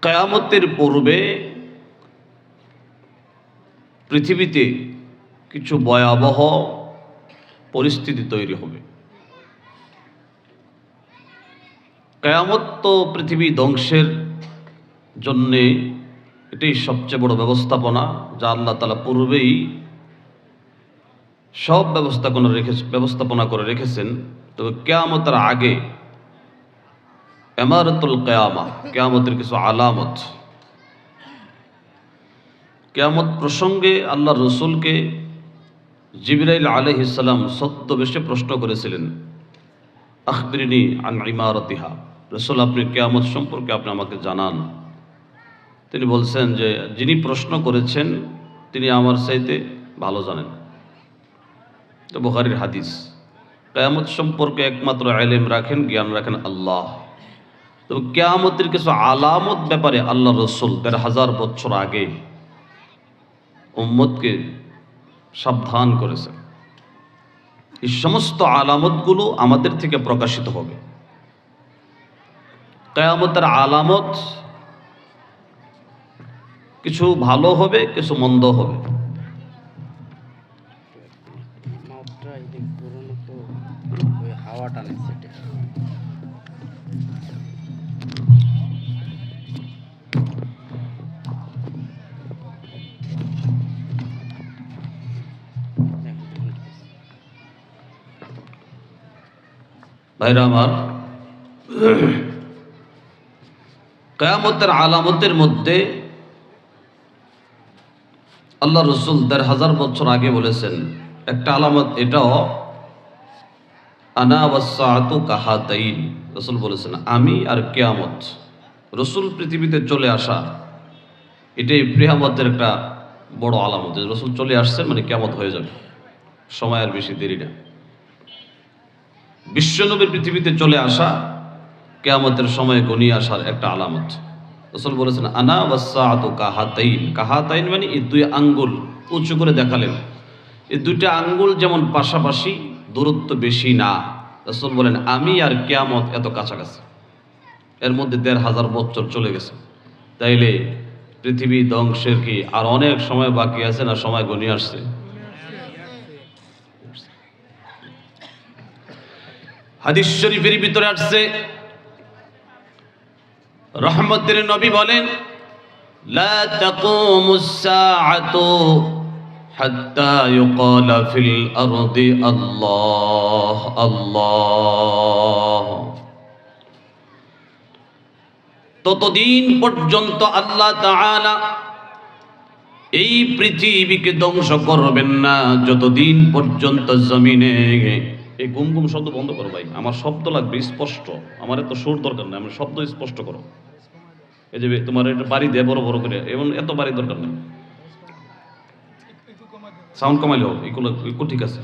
কিয়ামতের পূর্বে পৃথিবীতে কিছু ভয়াবহ পরিস্থিতি তৈরি হবে। কিয়ামত তো পৃথিবী ধ্বংসের জন্যে এটাই সবচেয়ে বড় ব্যবস্থাপনা, যা আল্লাহ তাআলা পূর্বেই সব ব্যবস্থাপনা করে রেখেছেন। তবে কিয়ামতের আগে ইমারাতুল কিয়ামা, কিয়ামতের কিছু আলামত। কিয়ামত প্রসঙ্গে আল্লাহ রসুলকে জিবরাইল আলাইহিস সালাম ছদ্মবেশে প্রশ্ন করেছিলেন, আখবিরনি আন ইমারাতিহা, রসুল আপনি কিয়ামত সম্পর্কে আপনি আমাকে জানান। তিনি বলছেন যে যিনি প্রশ্ন করেছেন তিনি আমার চাইতে ভালো জানেন। তো বুখারীর হাদিস। কিয়ামত সম্পর্কে একমাত্র ইলম রাখেন, জ্ঞান রাখেন আল্লাহ। তো কিয়ামতের কিছু আলামত ব্যাপারে আল্লাহ রসুল ১,৫০০ বছর আগে উম্মতকে সাবধান করেছেন। এই সমস্ত আলামতগুলো আমাদের থেকে প্রকাশিত হবে। কিয়ামতের আলামত কিছু ভালো হবে, কিছু মন্দ হবে। ভাইরা আমার, কিয়ামতের আলামতের মধ্যে আল্লাহ রসুল ১,৫০০ বছর আগে বলেছেন একটা আলামত, এটাও আনা ওয়াসসাআতু কাহাতাইন। রসুল বলেছেন আমি আর কিয়ামত, রসুল পৃথিবীতে চলে আসা, এটাই কিয়ামতের একটা বড় আলামত। রসুল চলে আসছেন মানে কিয়ামত হয়ে যাবে, সময় আর বেশি দেরি না। বিশ্বনবী পৃথিবীতে চলে আসা কিয়ামতের সময় ঘনিয়ে আসার একটা আলামত। রাসূল বলেছেন আনা ওয়াসসাআতু কাহাতাইন। কাহাতাইন মানে এই দুই আঙ্গুল উঁচু করে দেখালেন, এই দুইটা আঙ্গুল যেমন পাশাপাশি, দূরত্ব বেশি না। রাসূল বলেন আমি আর কিয়ামত এত কাছাকাছি, এর মধ্যে ১,৫০০ বছর চলে গেছে। তাইলে পৃথিবী ধ্বংসের কি আর অনেক সময় বাকি আছে, না সময় ঘনিয়ে আসছে? হাদিস শরীফের ভিতরে আসছে, রহমতের নবী বলেন লা তাকুমুস সাআতু হাত্তা ইউকালা ফিল আরদি আল্লাহ আল্লাহ। ততদিন পর্যন্ত আল্লাহ তাআলা এই পৃথিবীকে ধ্বংস করবেন না যতদিন পর্যন্ত জমিনে, এই গুম গুম শব্দ বন্ধ করো ভাই, আমার শব্দ লাগবে স্পষ্ট, আমার এত সুর দরকার নেই, আমার শব্দ স্পষ্ট করো। এই যে তোমার এটা বাড়ি দেয় বড় বড় করে, এবং এত বাড়ি দরকার নেই, সাউন্ড কমাইলেও এগুলো ঠিক আছে।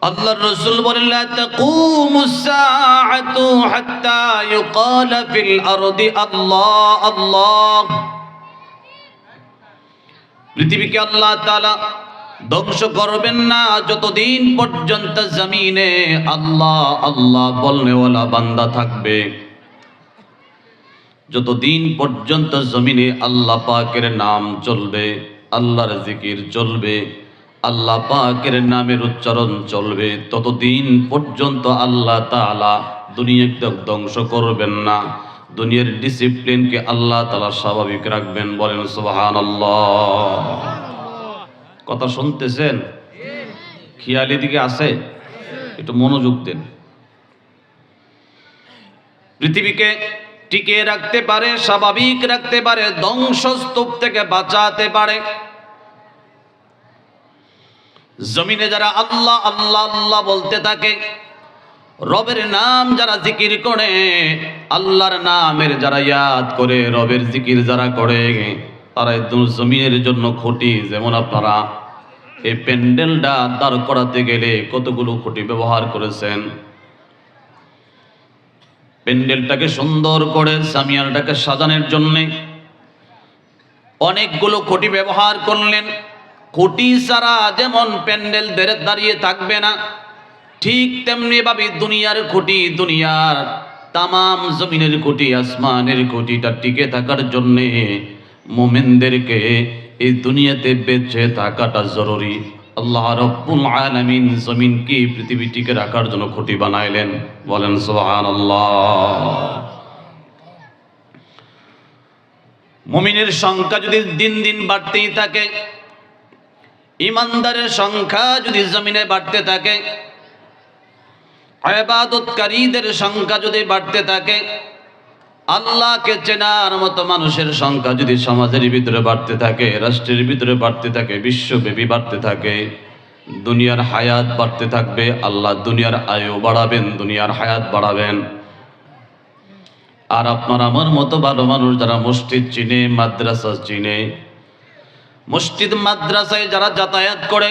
আল্লাহর রাসূল বলেন লা তাকুমুস সাআতু হাত্তা ইউকালা ফিল আরদি আল্লাহ আল্লাহ। পৃথিবীকে আল্লাহ তাআলা ধ্বংস করবেন না যতদিন পর্যন্ত জমিনে আল্লাহ আল্লাহ বলনেওয়ালা বান্দা থাকবে, যতদিন পর্যন্ত জমিনে আল্লাহ পাকের নাম চলবে, আল্লাহর জিকির চলবে, আল্লাহ পাকের নামের উচ্চারণ চলবে, ততদিন পর্যন্ত আল্লাহ তাআলা দুনিয়াকে ধ্বংস করবেন না। দুনিয়ার ডিসিপ্লিনকে আল্লাহ তাআলা স্বাভাবিক রাখবেন। বলেন সুবহানাল্লাহ। কথা শুনতেছেন? খেয়ালি দিকে আছে, একটু মনোযোগ দেন। পৃথিবীকে টিকিয়ে রাখতে পারে, স্বাভাবিক রাখতে পারে, ধ্বংসস্তূপ থেকে বাঁচাতে পারে জমিনে যারা আল্লাহ আল্লাহ আল্লাহ বলতে থাকে, রবের নাম যারা জিকির করে, আল্লাহর নামের যারা ইয়াদ করে, রবের জিকির যারা করে, তারা জমিনের জন্য খুঁটি। যেমন আপনারা এই প্যান্ডেলটা দাঁড় করাতে গেলে কতগুলো খুঁটি ব্যবহার করেছেন, প্যান্ডেলটাকে সুন্দর করে সামিয়ানটাকে সাজানোর জন্য অনেকগুলো খুঁটি ব্যবহার করলেন। খুঁটি ছাড়া যেমন প্যান্ডেল দাঁড়িয়ে থাকবে না, ঠিক তেমনি ভাবে দুনিয়ার খুঁটি, দুনিয়ার তামাম জমিনের কোটি আসমানের কোটিটা টিকে থাকার জন্যে মুমিনদেরকে এই দুনিয়াতে বেঁচে থাকাটা জরুরি। আল্লাহ রাব্বুল আলামিন জমিনকে পৃথিবী টিকে রাখার জন্য খুঁটি বানাইলেন। বলেন সুবহানাল্লাহ। মুমিনের সংখ্যা যদি দিন দিন বাড়তেই থাকে, ইমানদারের সংখ্যা যদি জমিনে বাড়তে থাকে, ইবাদতকারীদের সংখ্যা যদি বাড়তে থাকে, আল্লাহকে চেনার মতো মানুষের সংখ্যা যদি সমাজের ভিতরে বাড়তে থাকে, রাষ্ট্রের ভিতরে বাড়তে থাকে, বিশ্বব্যাপী বাড়তে থাকে, দুনিয়ার হায়াত বাড়তে থাকবে। আল্লাহ দুনিয়ার আয়ু বাড়াবেন, দুনিয়ার হায়াত বাড়াবেন। আর আপনার আমার মতো ভালো মানুষ যারা মসজিদ চিনে, মাদ্রাসা চিনে, মসজিদ মাদ্রাসায় যারা যাতায়াত করে,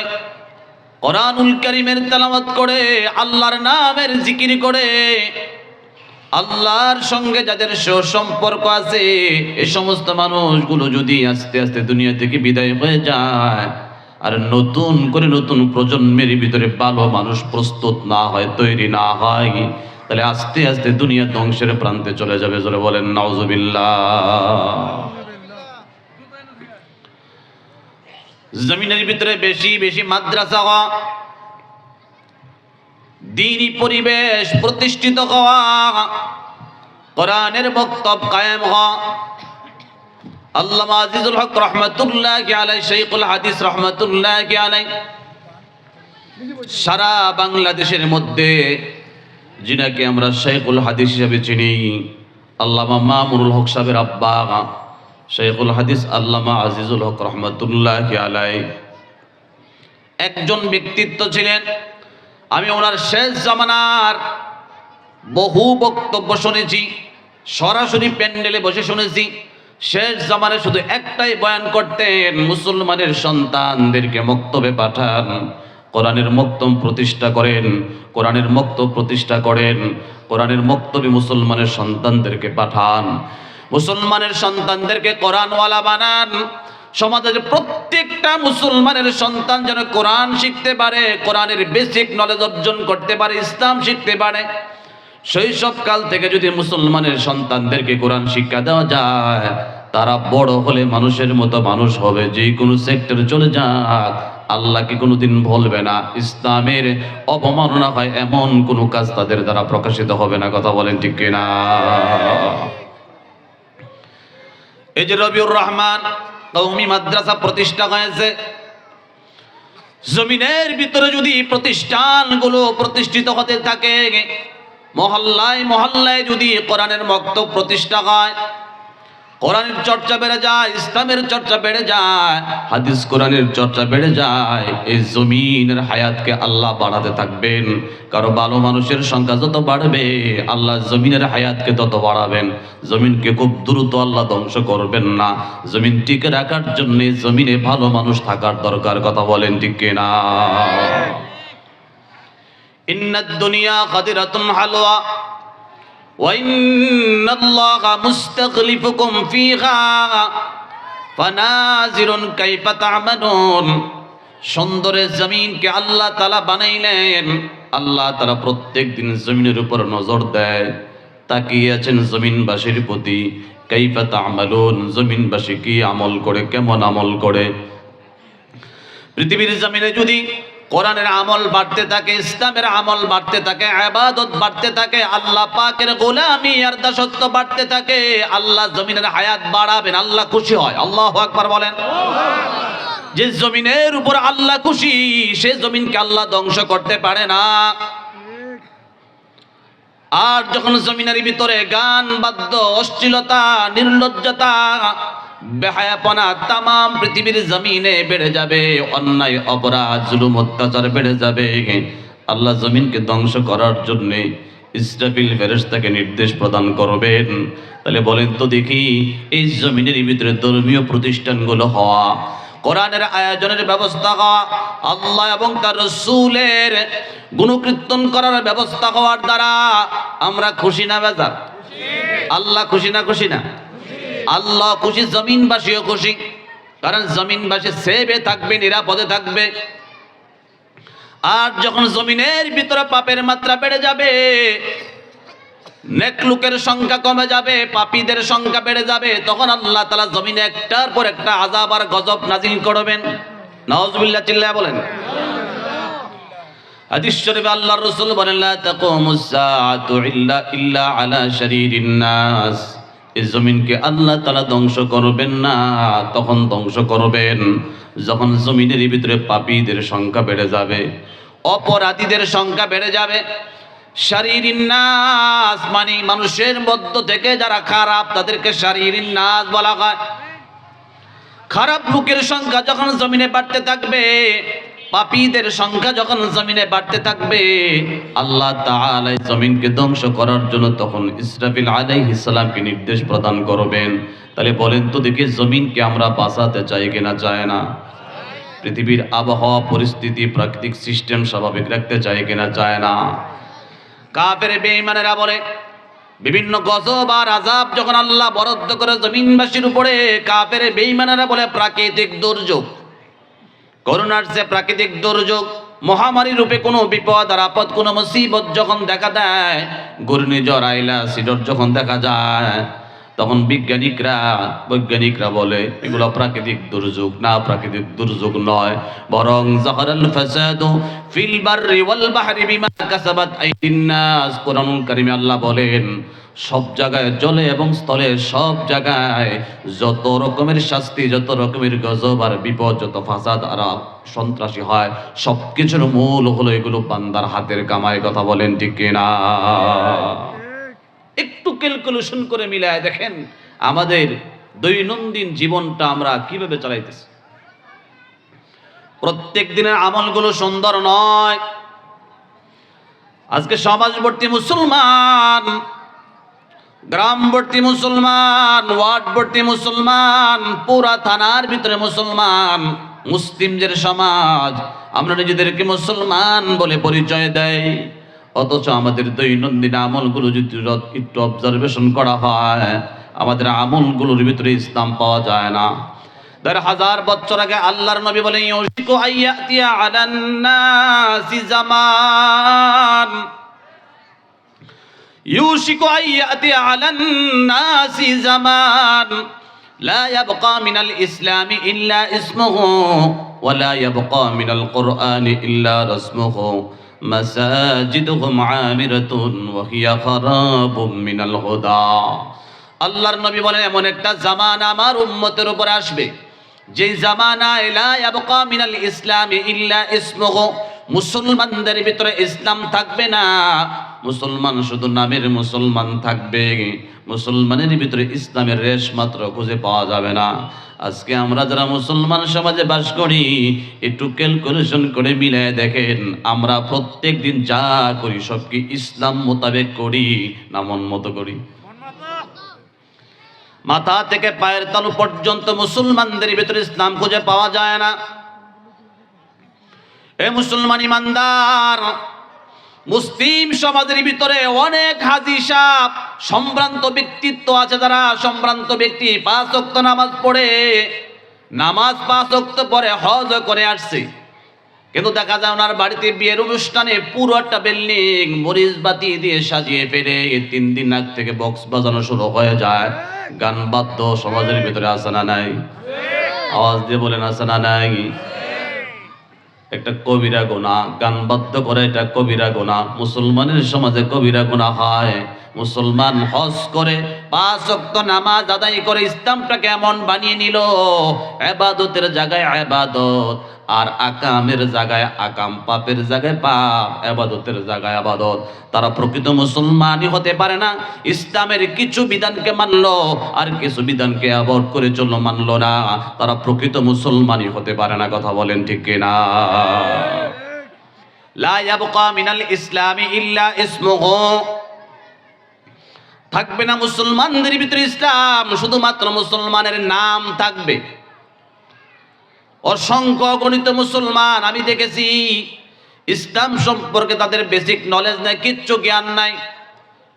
কোরআনুল কারীমের তেলাওয়াত করে, আল্লাহর নামের জিকির করে, আল্লাহর সঙ্গে যাদের সুসম্পর্ক আছে, এই সমস্ত মানুষগুলো যদি আস্তে আস্তে দুনিয়া থেকে বিদায় হয়ে যায়, আর নতুন করে নতুন প্রজন্মের ভিতরে ভালো মানুষ প্রস্তুত না হয়, তৈরি না হয়, তাহলে আস্তে আস্তে দুনিয়া ধ্বংসের প্রান্তে চলে যাবে। জোরে বলেন নাউজুবিল্লাহ। জমিনের ভিতরে বেশি বেশি মাদ্রাসা হওয়া, দ্বীনি পরিবেশ প্রতিষ্ঠিত হওয়া, কোরআনের বক্তব্য কায়েম হওয়া। আল্লামা আজিজুল হক রহমাতুল্লাহি আলাইহি, শাইখুল হাদিস রহমাতুল্লাহি আলাইহি সারা বাংলাদেশের মধ্যে যিনাকে আমরা শাইখুল হাদিস হিসেবে চিনি, আল্লামা মামুনুল হক সাহেবের আব্বা শাইখুল হাদিস আল্লামা আজিজুল হক রহমাতুল্লাহি আলাইহি একজন ব্যক্তিত্ব ছিলেন। আমি ওনার শেষ জামানার বহু বক্তব্য শুনেছি, সরাসরি প্যান্ডেলে বসে শুনেছি। শেষ জামানায় শুধু একটাই বয়ান করতেন, মুসলমানের সন্তানদেরকে মক্তবে পাঠান, কোরআনের মক্তব প্রতিষ্ঠা করেন, কোরআনের মক্তব প্রতিষ্ঠা করেন, কোরআনের মক্তবে মুসলমানের সন্তানদেরকে পাঠান, মুসলমানের সন্তানদেরকে কোরআনওয়ালা বানান। সমাজের প্রত্যেকটা মুসলমানের সন্তান যেন কোরআন শিখতে পারে, কোরআনের বেসিক নলেজ অর্জন করতে পারে, ইসলাম শিখতে পারে। শৈশবকাল থেকে যদি মুসলমানের সন্তানদেরকে কোরআন শিক্ষা দেওয়া যায়, তারা বড় হলে মানুষের মতো মানুষ হবে। যে কোনো সেক্টরে চলে যাক, আল্লাহকে কোনোদিন ভুলবে না। ইসলামের অবমাননা হয় এমন কোনো কাজ তাদের দ্বারা প্রকাশিত হবে না। কথা বলেন ঠিক কিনা? এই যে রবিউর রহমান কওমি মাদ্রাসা প্রতিষ্ঠা হয়েছে, জমিনের ভিতরে যদি প্রতিষ্ঠানগুলো প্রতিষ্ঠিত হতে থাকে, মহল্লায় মহল্লায় যদি কোরআনের মক্তব প্রতিষ্ঠা হয়, কোরআনের চর্চা বেড়ে যায়, ইসলামের চর্চা বেড়ে যায়, হাদিস কোরআনের চর্চা বেড়ে যায়, এই জমিনের হায়াতকে আল্লাহ বাড়াতে থাকবেন। কারো ভালো মানুষের সংখ্যা যত বাড়বে, আল্লাহ জমিনের হায়াতকে তত বাড়াবেন। জমিনকে খুব দ্রুত আল্লাহ ধ্বংস করবেন না। জমিন টিকে রাখার জন্য জমিনে ভালো মানুষ থাকার দরকার। কথা বলেন ঠিক কিনা? ইন্নাদ দুনিয়া খাদিরাতুন হালওয়া ওয়া ইন্নাল্লাহা মুস্তাখলিফুকুম ফিহা ফানাজিরুন কাইফা তা'মালুন। সুন্দরের জমিনকে আল্লাহ তাআলা বানাইলেন। আল্লাহ তাআলা প্রত্যেক দিন জমিনের উপর নজর দেয়, তাকিয়ে আছেন জমিনবাসীর প্রতি। কাইফা তা'মালুন, জমিনবাসী কি আমল করে, কেমন আমল করে। পৃথিবীর জমিনে যদি কোরআনের আমল বাড়তে থাকে, ইসলামের আমল বাড়তে থাকে, ইবাদত বাড়তে থাকে, আল্লাহ পাকের গোলামি আর দাসত্ব বাড়তে থাকে, আল্লাহ জমিনের হায়াত বাড়াবেন। আল্লাহ খুশি হয়। আল্লাহু আকবার বলেন। যে জমিনের উপর আল্লাহ খুশি, সে জমিনকে আল্লাহ ধ্বংস করতে পারে না। আর যখন জমিনের ভিতরে গান বাদ্য, অশ্লীলতা, নির্লজ্জতা, বেহায়াপনা তামাম পৃথিবীর জমিনে বেড়ে যাবে, অন্যায় অপরাধ জুলুম অত্যাচার বেড়ে যাবে, আল্লাহ জমিনকে ধ্বংস করার জন্য ইসরাফিল ফেরেশতাকে নির্দেশ প্রদান করবেন। তাহলে বলেন তো দেখি, এই জমিনের ভিতরে ধর্মীয় প্রতিষ্ঠানগুলো হওয়া, কোরআনের আয়োজনের ব্যবস্থা হওয়া, আল্লাহ এবং তার রাসূলের গুণকীর্তন করার ব্যবস্থা হওয়ার দ্বারা আমরা খুশি না বেজার? আল্লাহ খুশি না খুশি না? আল্লাহ খুশি, জমিনবাসীও খুশি। কারণ জমিনবাসী সেভে থাকবে, নিরাপদে থাকবে। আর যখন জমিনের ভিতরে পাপের মাত্রা বেড়ে যাবে, নেক লোকের সংখ্যা কমে যাবে, পাপীদের সংখ্যা বেড়ে যাবে। তখন আল্লাহ তাআলা জমিনে একটার পর একটা আযাব আর গজব নাজিল করবেন। নাউজুবিল্লাহ, চিল্লায়া বলেন। হাদিস শরীফে আল্লাহর রাসূল বলেন, লা তাকুমুস সাআতু ইল্লা আলা শারীরিন নাস। এই জমিনকে আল্লাহ তাআলা ধ্বংস করবেন না, তখন ধ্বংস করবেন যখন জমিনের ভিতরে পাপীদের সংখ্যা বেড়ে যাবে, অপরাধীদের সংখ্যা বেড়ে যাবে। শারীরিন নাস মানে মানুষের মধ্য থেকে যারা খারাপ তাদেরকে শারীরিন নাস বলা হয়। খারাপ লোকের সংখ্যা যখন জমিনে বাড়তে থাকবে, পাপীদের সংখ্যা যখন জমিনে বাড়তে থাকবে, আল্লাহ তাআলা জমিনকে ধ্বংস করার জন্য তখন ইসরাফিল আলাইহিস সালামকে নির্দেশ প্রদান করবেন। তাহলে বলেন তো দেখি, জমিনকে আমরা বাঁচাতে চাই কিনা চাই না? পৃথিবীর আবহাওয়া পরিস্থিতি প্রাকৃতিক সিস্টেম স্বাভাবিক রাখতে চাই কিনা চায় না? কাফের বেঈমানেরা বলে বিভিন্ন গজব আর আযাব যখন আল্লাহ বরাদ্দ করে জমিনবাসীর উপরে, কাফের বেঈমানেরা বলে প্রাকৃতিক দুর্যোগ। করোনার যে প্রাকৃতিক দুর্যোগ, মহামারী রূপে কোনো বিপদ আর আপদ, কোনো মুসিবত যখন দেখা দেয়, ঘূর্ণিঝড় আইলা সিডর যখন দেখা যায়, তখন বৈজ্ঞানিকরা বলে এগুলো প্রাকৃতিক দুর্যোগ না, প্রাকৃতিক দুর্যোগ নয়, বরং যাহারাল ফাসাদু ফিল বাররি ওয়াল বাহরি বিমা কাসাবাত আইদিন নাস। কোরআনুল কারীমে আল্লাহ বলেন, সব জায়গায় জলে এবং স্থলে সব জায়গায় যত রকমের শাস্তি, যত রকমের গজব আর বিপদ, যত ফাসাদ আর সন্ত্রাসী হয়, সবকিছুর মূল হলো এগুলো বান্দার হাতের কামাই। কথা বলেন ঠিক কিনা? একটু ক্যালকুলেশন করে মিলায় দেখেন আমাদের দৈনন্দিন জীবনটা আমরা কিভাবে চালাইতেছি। প্রত্যেক দিনের আমলগুলো সুন্দর নয়। আজকে সমাজবর্তী মুসলমান, গ্রামবর্তী মুসলমান, ওয়ার্ডবর্তী মুসলমান, পুরা থানার ভিতরে মুসলমান, মুসলিমদের সমাজ, আমরা নিজেদেরকে মুসলমান বলে পরিচয় দেয়, অথচ আমাদের দৈনন্দিন আমলগুলো যদি একটু অবজারভেশন করা হয়, আমাদের আমলগুলোর ভিতরে ইসলাম পাওয়া যায় না। ১০০০ বছর আগে আল্লাহর নবী বলেন, ইউশিকু আইয়াতিয়া আলান নাসি জামান, ইউশিকু আইয়াতিয়া আলান নাসি জামান লা ইয়াবকা মিনাল ইসলামি ইল্লা ইসমুহু ওয়া লা ইয়াবকা মিনাল কুরআনি ইল্লা রাসমুহু মাসাজিদুহুম আমিরাতুন ওয়া হিয়া খারাবুম মিনাল হুদা। আল্লাহর নবী বলেন, এমন একটা জামানা আমার উম্মতের উপর আসবে, যেই জামানায় লা ইয়াবকা মিনাল ইসলামি ইল্লা ইসমুহু, মুসলমানদের ভিতরে ইসলাম থাকবে না, মুসলমান শুধু নামের মুসলমান থাকবে, মুসলমানের ভিতরে ইসলামের রেশ মাত্র খুঁজে পাওয়া যাবে না। আজকে আমরা যারা মুসলমান সমাজে বাস করি, একটু ক্যালকুলেশন করে মিলায় দেখেন, আমরা প্রত্যেক দিন যা করি সব কি ইসলাম মোতাবেক করি না মন মতো করি? মাথা থেকে পায়ের তালু পর্যন্ত মুসলমানদের ভিতরে ইসলাম খুঁজে পাওয়া যায় না। এ মুসলমান ইমানদার, মুসলিম সমাজের ভিতরে অনেক হাজী সাহেব, সম্ভ্রান্ত ব্যক্তিত্ব আছে, যারা সম্ভ্রান্ত ব্যক্তি, ৫ ওয়াক্ত নামাজ পড়ে, ৫ ওয়াক্ত পরে হজ করে আসছে, কিন্তু দেখা যায় ওনার বাড়িতে বিয়ের অনুষ্ঠানে পুরো একটা বিল্ডিং মরিচ বাতি দিয়ে সাজিয়ে ফেলে ৩ দিন আগ থেকে বক্স বাজানো শুরু হয়ে যায়। গান বাদ্য সমাজের ভিতরে আছে না নাই? আওয়াজ দিয়ে বলেন, আছে না নাই? একটা কবিরা গুনাহ, গান বাদ্য করে এটা কবিরা গুনাহ। মুসলমানের সমাজে কবিরা গুনাহ হয়। মুসলমান হজ করে ৫ ওয়াক্ত নামাজ আদায় করে ইসলামটাকে এমন বানিয়ে নিল, ইবাদতের জায়গায় ইবাদত আর আকামের জায়গায় আকাম, পাপের জায়গায় পাপ, ইবাদতের জায়গায় ইবাদত। তারা প্রকৃত মুসলমানই হতে পারে না। ইসলামের কিছু বিধানকে মানলো আর কিছু বিধানকে অ্যাভয়েড করে চললো, মানলো না, তারা প্রকৃত মুসলমানই হতে পারে না। কথা বলেন ঠিক কিনা? লা ইয়াবকা মিনাল ইসলামি ইল্লা ইসমুহু, থাকবে না মুসলমানদের ভিতরে ইসলাম, শুধুমাত্র মুসলমানের নাম থাকবে। অসংখ্য অগণিত মুসলমান আমি দেখেছি, ইসলাম সম্পর্কে তাদের বেসিক নলেজ নাই, কিচ্ছু জ্ঞান নাই।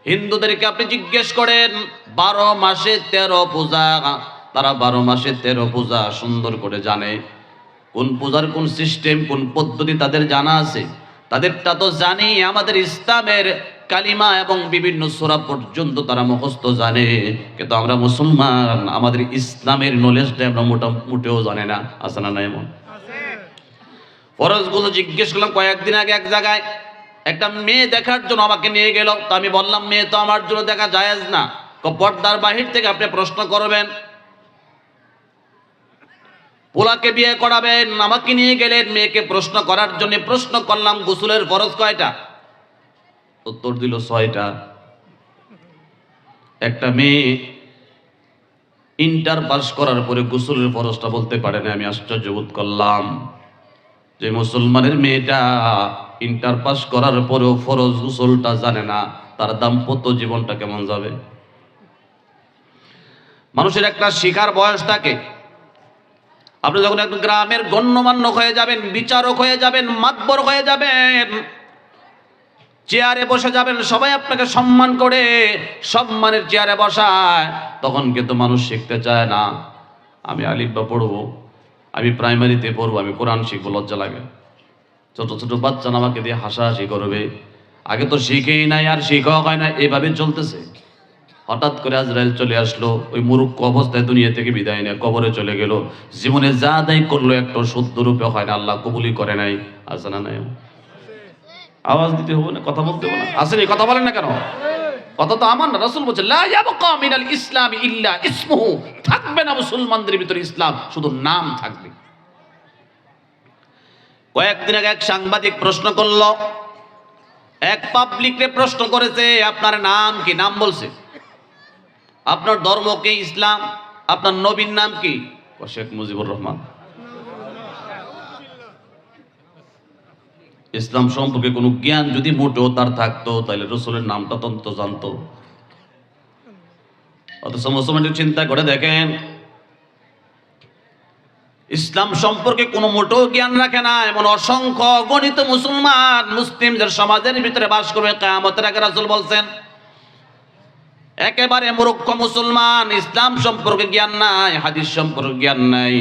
হিন্দুদেরকে আপনি জিজ্ঞেস করেন, 12 মাসে 13 পূজা, তারা 12 মাসে 13 পূজা সুন্দর করে জানে। কোন পূজার কোন সিস্টেম, কোন পদ্ধতি তাদের জানা আছে, তাদেরটা তো জানি। আমাদের ইসলামের কালিমা এবং বিভিন্ন সূরা পর্যন্ত তারা মুখস্থ জানে, কিন্তু আমরা মুসলমান আমাদের ইসলামের নলেজটা আমরা মোটেও জানে না। আছে না নাই? এমন ফরজগুলো জিজ্ঞেস করলাম কয়েকদিন আগে এক জায়গায় একটা মেয়ে দেখার জন্য আমাকে নিয়ে গেল। তো আমি বললাম মেয়ে তো আমার জন্য দেখা জায়েজ না, পর্দার বাহির থেকে আপনি প্রশ্ন করবেন, পোলাকে বিয়ে করাবেন, আমাকে নিয়ে গেলেন মেয়েকে প্রশ্ন করার জন্য। প্রশ্ন করলাম গোসলের ফরজ কয়টা? উত্তর দিল 6টা। একটা মেয়ে ইন্টার পাস করার পরে গোসলের ফরজটা বলতে পারে না। আমি আশ্চর্য বোধ করলাম যে মুসলমানের মেয়েটা ইন্টার পাস করার পরেও ফরজ গোসলটা জানে না, তার দাম্পত্য জীবনটা কেমন যাবে? মানুষের একটা শিখার বয়স থাকে। আপনি যখন এক গ্রামের গণ্যমান্য হয়ে যাবেন, বিচারক হয়ে যাবেন, মাতবর হয়ে যাবেন, চেয়ারে বসে যাবেন, সবাই আপনাকে সম্মান করে সম্মানের চেয়ারে বসায়, তখন কিন্তু মানুষ শিখতে চায় না। আমি আলিফ বা পড়বো, আমি প্রাইমারিতে পড়বো, আমি কোরআন শিখবো, লজ্জা লাগে। ছোট ছোট বাচ্চা আমাকে দিয়ে হাসাহাসি করবে। আগে তো শিখেই নাই আর শিখাও হয় না, এভাবে চলতেছে। হঠাৎ করে আজরাইল চলে আসলো, ওই মুরুক্ষ অবস্থায় দুনিয়া থেকে বিদায় নিয়ে কবরে চলে গেল। জীবনে যা দায়ী করলো একটা শুদ্ধ রূপে হয় না, আল্লাহ কবুলই করে নাই। আছে না নাই? আওয়াজ দিতে হবে না, কথা বলতে হবে না। আসেনি, কথা বলেন না কেন? কথা তো আমার না, রাসূল বলছে লা ইয়াবকা মিনাল ইসলামি ইল্লা ইসমুহু, থাকবে না মুসলমানদের ভিতরে ইসলাম, শুধু নাম থাকবে। কয়েকদিন আগে এক সাংবাদিক প্রশ্ন করলো, এক পাবলিকরে প্রশ্ন করেছে আপনার নাম কি? নাম বলছে। আপনার ধর্ম কি? ইসলাম। আপনার নবীর নাম কি? শেখ মুজিবুর রহমান। ইসলাম সম্পর্কে কোনো জ্ঞান যদি মোটেও তার থাকতো তাহলে রসুলের নামটা তন্ত জানতো। অথচ মুসলমানদের চিন্তা করে দেখেন, ইসলাম সম্পর্কে কোনো মোটেও জ্ঞান রাখে না এমন অসংখ্য গণিত মুসলমান মুসলিমদের সমাজের ভিতরে বাস করবে কিয়ামতের আগে। রাসূল বলছেন একেবারে মূর্খ মুসলমান, ইসলাম সম্পর্কে জ্ঞান নাই, হাদিস সম্পর্কে জ্ঞান নাই,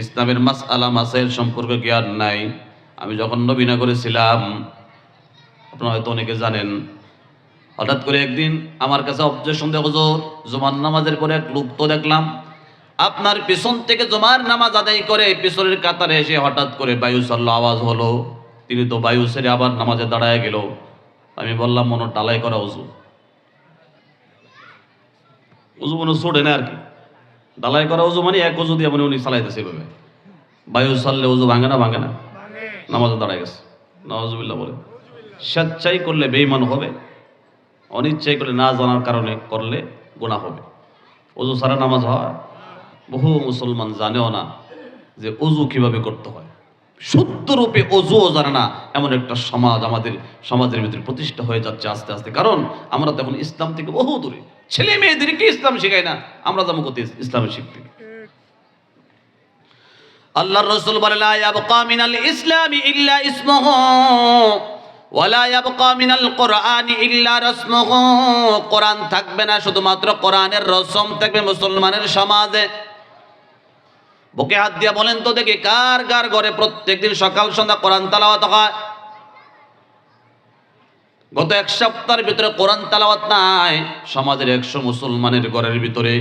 ইসলামের মাসআলা মাসাইল সম্পর্কে জ্ঞান নাই। আমি যখন নবীনগরে ছিলাম, আপনারা হয়তো অনেকে জানেন, হঠাৎ করে একদিন আমার কাছে অবজেকশন দেয়, হুজুর জুমার নামাজের পরে এক লোক তো দেখলাম আপনার পিছন থেকে জুমার নামাজ আদায় করে পিছনের কাতারে এসে হঠাৎ করে বায়ু সাল্লাহ আওয়াজ হলো, তিনি তো বায়ু ছেড়ে আবার নামাজে দাঁড়ায় গেল। আমি বললাম মনে ডালাই করা উজু, উজু মনে ছোড়ে না আর কি, ডালাই করা উজু মানে এক উজু দিয়ে মানে উনি চালাইতেছে এভাবে। বায়ু সারলে উজু ভাঙে না? ভাঙে না। নামাজে দাঁড়ায় গেছে, নাউজুবিল্লাহ বলে। স্বেচ্ছাই করলে বেঈমান হবে, অনিচ্ছাই করলে না জানার কারণে করলে গুনাহ হবে। উজু ছাড়া নামাজ হয়? বহু মুসলমান জানেও না যে উজু কিভাবে করতে হয়, শুদ্ধ রূপে অজুও জানে না। এমন একটা সমাজ আমাদের সমাজের ভিতরে প্রতিষ্ঠা হয়ে যাচ্ছে আস্তে আস্তে। কারণ আমরা তখন ইসলাম থেকে বহু দূরে, ছেলে মেয়েদেরকে ইসলাম শেখাই না, আমরা যাবো কোথায় ইসলামে শিখতে? আল্লাহর রাসূল বলেন লা ইয়াবকা মিনাল ইসলামি ইল্লা ইসমুহু ওয়া লা ইয়াবকা মিনাল কুরআনি ইল্লা রাসমুহু, কোরআন থাকবে না, শুধুমাত্র কোরআনের রসম থাকবে মুসলমানের সমাজে। বুকে হাত দিয়া বলেন তো দেখি, কার কার ঘরে প্রত্যেকদিন সকাল সন্ধ্যা কোরআন তেলাওয়াত হয়? গত এক সপ্তাহের ভিতরে কোরআন তেলাওয়াত নাই। সমাজের 100 মুসলমানের ঘরের ভিতরে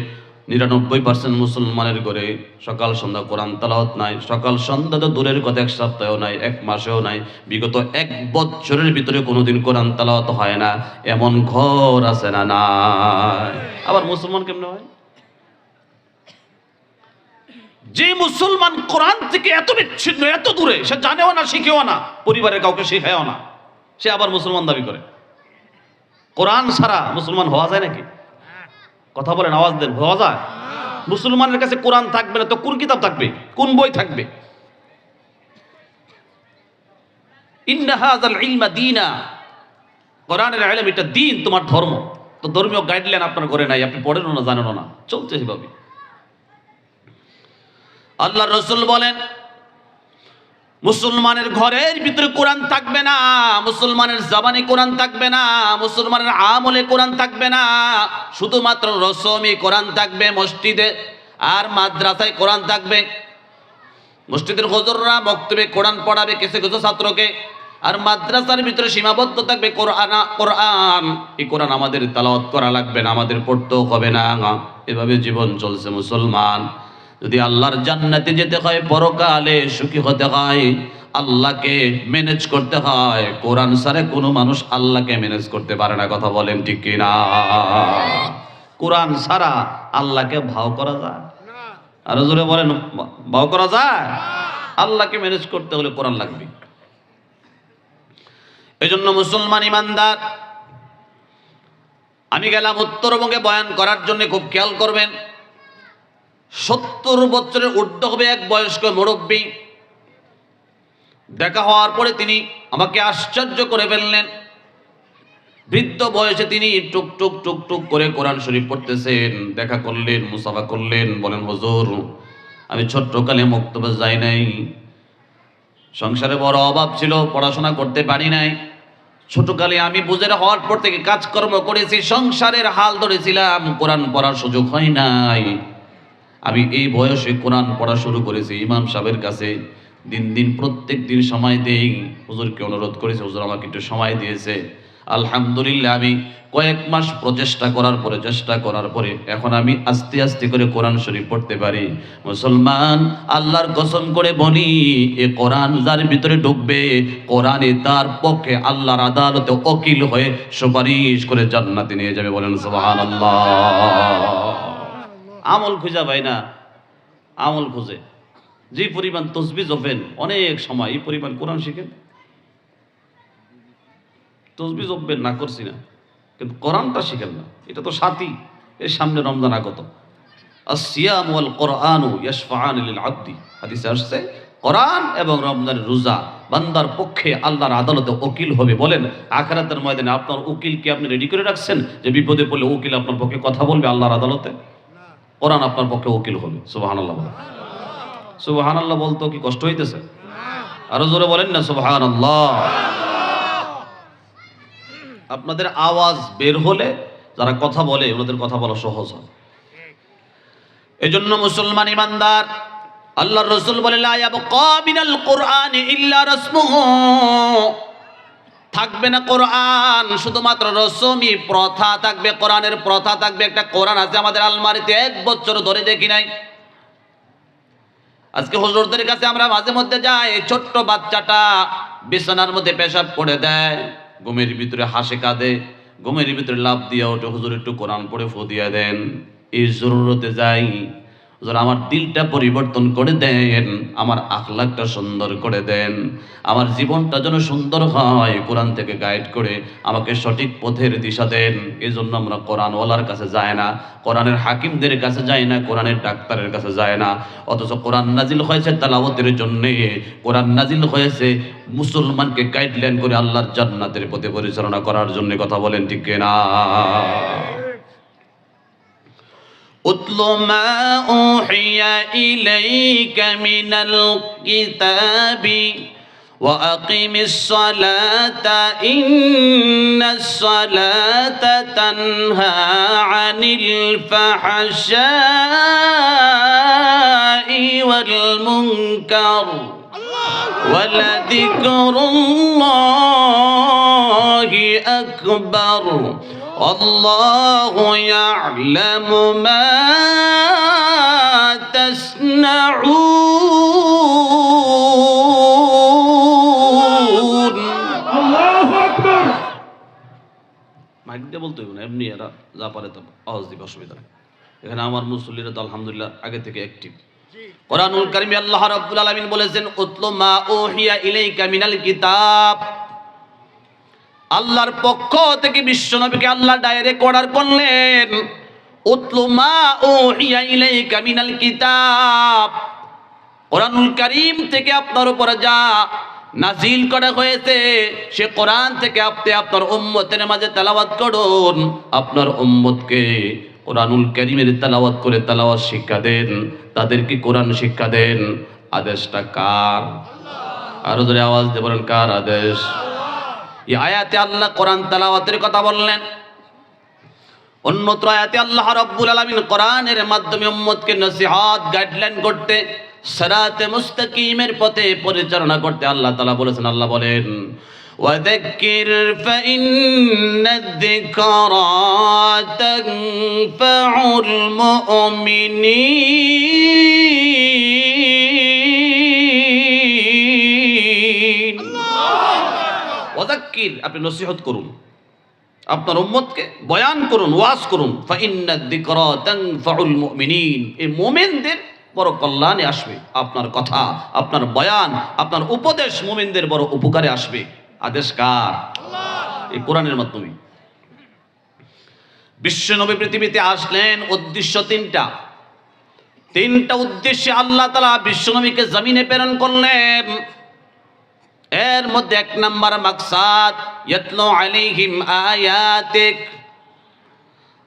99% মুসলমানের ঘরে সকাল সন্ধ্যা কোরআন তেলাওয়াত নাই। সকাল সন্ধ্যা তো দূরের কথা, এক সপ্তাহেও নাই, এক মাসেও নাই, বিগত 1 বছরের ভিতরে কোনোদিন কোরআন তেলাওয়াত হয় না, এমন ঘর আছে না? নাই। আবার মুসলমান কেমনে হয়? যে মুসলমান কোরআন থেকে এত বিচ্ছিন্ন, এত দূরে, সে জানেও না, শিখেও না, পরিবারের কাউকে শেখায়ও না, সে আবার মুসলমান দাবি করে। কোরআন ছাড়া মুসলমান হওয়া যায় নাকি? কথা বলেন, আওয়াজ দেন, হওয়া যায়? মুসলমানের কাছে কোরআন থাকবে না তো কোন কিতাব থাকবে, কোন বই থাকবে? ইন্না হাযাল ইলমা দীনা, কোরআনের ইলম এটা দ্বীন, তোমার ধর্ম। তো ধর্মীয় গাইডলাইন আপনার ঘরে নাই, আপনি পড়েনও না, জানেনও না, চলছে সেভাবে। আল্লাহর রাসূল বলেন মুসলমানের ঘরের ভিতরে কোরআন থাকবে না, মুসলমানের জবানে কোরআন থাকবে না, মুসলমানের আমলে কোরআন থাকবে না, শুধুমাত্র রসমে কোরআন থাকবে। মসজিদে আর মাদ্রাসায় কোরআন থাকবে। মসজিদের হুজুররা মক্তবে কোরআন পড়াবে কিছু কিছু ছাত্রকে, আর মাদ্রাসার ভিতরে সীমাবদ্ধ থাকবে কোরআন। এই কোরআন আমাদের তেলাওয়াত করা লাগবে না, আমাদের পড়তেও হবে না। এভাবে জীবন চলছে মুসলমান। যদি আল্লাহর জান্নাতে যেতে হয়, পরকালে সুখী হতে হয়, আল্লাহকে ম্যানেজ করতে হয়, কোরআন ছাড়া কোনো মানুষ আল্লাহকে ম্যানেজ করতে পারে না। কথা বলেন ঠিক কিনা? কোরআন ছাড়া আল্লাহকে ভাও করা যায়? আরো জোরে বলেন, ভাও করা যায়? আল্লাহকে ম্যানেজ করতে হলে কোরআন লাগবে। এই জন্য মুসলমান ইমানদার, আমি গেলাম উত্তরবঙ্গে বয়ান করার জন্য, খুব খেয়াল করবেন। 70 বছরের ঊর্ধ্ব হবে এক বয়স্ক মুরব্বী। দেখা হওয়ার পরে তিনি আমাকে আশ্চর্য করে ফেললেন। বৃদ্ধ বয়সে তিনি টুক টুক টুক টুক করে কোরআন শরীফ পড়তেছেন। দেখা করলেন, মুসাফা করলেন, বলেন হুজুর, আমি ছোট্টকালে মক্তবে যাই নাই, সংসারে বড় অভাব ছিল, পড়াশোনা করতে পারি নাই। ছোটকালে আমি বুঝে হওয়ার পর থেকে কাজকর্ম করেছি, সংসারের হাল ধরেছিলাম, কোরআন পড়ার সুযোগ হয় নাই। আমি এই বয়সে কোরআন পড়া শুরু করেছি। ইমাম সাহেবের কাছে দিন দিন প্রত্যেক দিন সময় দেই। হুজুরকে অনুরোধ করেছি, হুজুর আমাকে একটু সময় দিয়েছে। আলহামদুলিল্লাহ, আমি কয়েক মাস চেষ্টা করার পরে এখন আমি আস্তে আস্তে করে কোরআন শরীফ পড়তে পারি। মুসলমান, আল্লাহর কসম করে বলি, এ কোরআন যার ভিতরে ঢুকবে, কোরআনে তার পক্ষে আল্লাহর আদালতে ওকিল হয়ে সুপারিশ করে জান্নাতে নিয়ে যাবে। বলেন সুবহানাল্লাহ। আমল খুঁজা ভাই না, আমল খুঁজে। যে পরিমাণ তসবিহ জপেন অনেক সময়, এই পরিমাণ কোরআন শিখেন। তসবিহ জপবেন না করছি না, কিন্তু কোরআনটা শিখেন না। এটা তো সাথী, এর সামনে রমজান আগত। আসিয়াম ওয়াল কোরআনু ইয়াশফাআন লিল আবদি, হাদিসে আসছে কোরআন এবং রমজানের রোজা বান্দার পক্ষে আল্লাহর আদালতে উকিল হবে। বলেন, আখিরাতের ময়দানে আপনার উকিল কি আপনি রেডি করে রাখছেন যে বিপদে পড়লে উকিল আপনার পক্ষে কথা বলবে আল্লাহর আদালতে? কোরআন আপনার পক্ষে উকিল হবে। সুবহানাল্লাহ। সুবহানাল্লাহ বলতো কি কষ্ট হইতেছে? আরো জোরে বলেন না সুবহানাল্লাহ। আপনাদের আওয়াজ বের হলে যারা কথা বলে ওনাদের কথা বলা সহজ হয়। এই জন্য মুসলমান ইমানদার, আল্লাহর রাসূল বলে, লা ইয়াবকা মিনাল কুরআনি ইল্লা রাসমুহু, থাকবে না কোরআন, শুধুমাত্র রসমি প্রথা থাকবে, কোরআনের প্রথা থাকবে। একটা কোরআন আছে আমাদের আলমারিতে, 1 বছর ধরে দেখি নাই। আজকে হুজুরদের কাছে আমরা মাঝে মধ্যে যাই, ছোট্ট বাচ্চাটা বিছানার মধ্যে পেশাব করে দেয়, ঘুমের ভিতরে হাসে কাঁদে, ঘুমের ভিতরে লাফ দিয়ে ওঠে, হুজুর একটু কোরআন পড়ে ফু দিয়ে দেন। এই জরুরতে যাই, হুজুর আমার দিলটা পরিবর্তন করে দেন, আমার আখলাকটা সুন্দর করে দেন, আমার জীবনটা যেন সুন্দর হয়, কোরআন থেকে গাইড করে আমাকে সঠিক পথের দিশা দেন। এই জন্য আমরা কোরআনওয়ালার কাছে যাই না, কোরআনের হাকিমদের কাছে যাই না, কোরআনের ডাক্তারের কাছে যায় না। অথচ কোরআন নাজিল হয়েছে তেলাওয়াতের জন্যে, কোরআন নাজিল হয়েছে মুসলমানকে গাইডলাইন করে আল্লাহর জান্নাতের পথে পরিচালনা করার জন্য। কথা বলেন ঠিক কিনা? أتل ما أوحي إليك من الكتاب وأقم الصلاة إن الصلاة تنهى عن الفحشاء والمنكر ولذكر الله أكبر والله يعلم ما تصنعون الله أكبر। মাইক দিয়ে বলতে হবে না, এমনি এরা যা পারে তা আওয়াজ দিবে, অসুবিধা নেই। এখানে আমার মুসল্লিরা তো আলহামদুলিল্লাহ আগে থেকে অ্যাক্টিভ। কোরআনুল কারীমে আল্লাহ রাব্বুল আলামিন বলেছেন, উতলু মা উহিয়া ইলাইকা মিনাল কিতাব। আল্লাহর পক্ষ থেকে বিশ্বনবীকে আল্লাহ ডাইরেক্ট অর্ডার করলেন, উতলু মা উহিয়া ইলাইকা মিনাল কিতাব, কোরআনুল কারীম থেকে আপনার উপর যা নাজিল করা হয়েছে সে কোরআন থেকে আপনি আপনার উম্মতের মাঝে তেলাওয়াত করুন। আপনার উম্মতকে কোরআনুল কারীমের তেলাওয়াত করে তেলাওয়াত শিক্ষা দেন, তাদেরকে কোরআন শিক্ষা দেন। আদেশটা কার? আরো জোরে আওয়াজ দিয়ে বলেন, কার আদেশ? এই আয়াতে আল্লাহ কোরআন তেলাওয়াতের কথা বললেন। অন্যত্র আয়াতে আল্লাহ রাব্বুল আলামিন কোরআনের মাধ্যমে উম্মতকে নসিহত গাইডলাইন করতে, সিরাতে মুস্তাকিমের পথে পরিচালনা করতে আল্লাহ তাআলা বলেছেন। আল্লাহ বলেন, وذكر فإن الذكرى تنفع المؤمنين ওয়াযাক্কির আপনি নসিহত করুন আপনার উম্মতকে বয়ান করুন ওয়াজ করুন ফাইন্না যিকরা তানফাউল মুমিনিন এই মুমিনদের বড় কল্যাণে আসবে আপনার কথা আপনার বয়ান আপনার উপদেশ মুমিনদের বড় উপকারে আসবে আদেশ কার আল্লাহ এই কোরআনের মাধ্যমে বিশ্বনবী পৃথিবীতে আসলেন উদ্দেশ্য তিনটা উদ্দেশ্যে আল্লাহ তাআলা বিশ্বনবীকে জমিনে প্রেরণ করলেন এর মধ্যে এক নাম্বার মাকসাদ ইয়াতলু আলাইহিম আয়াতিক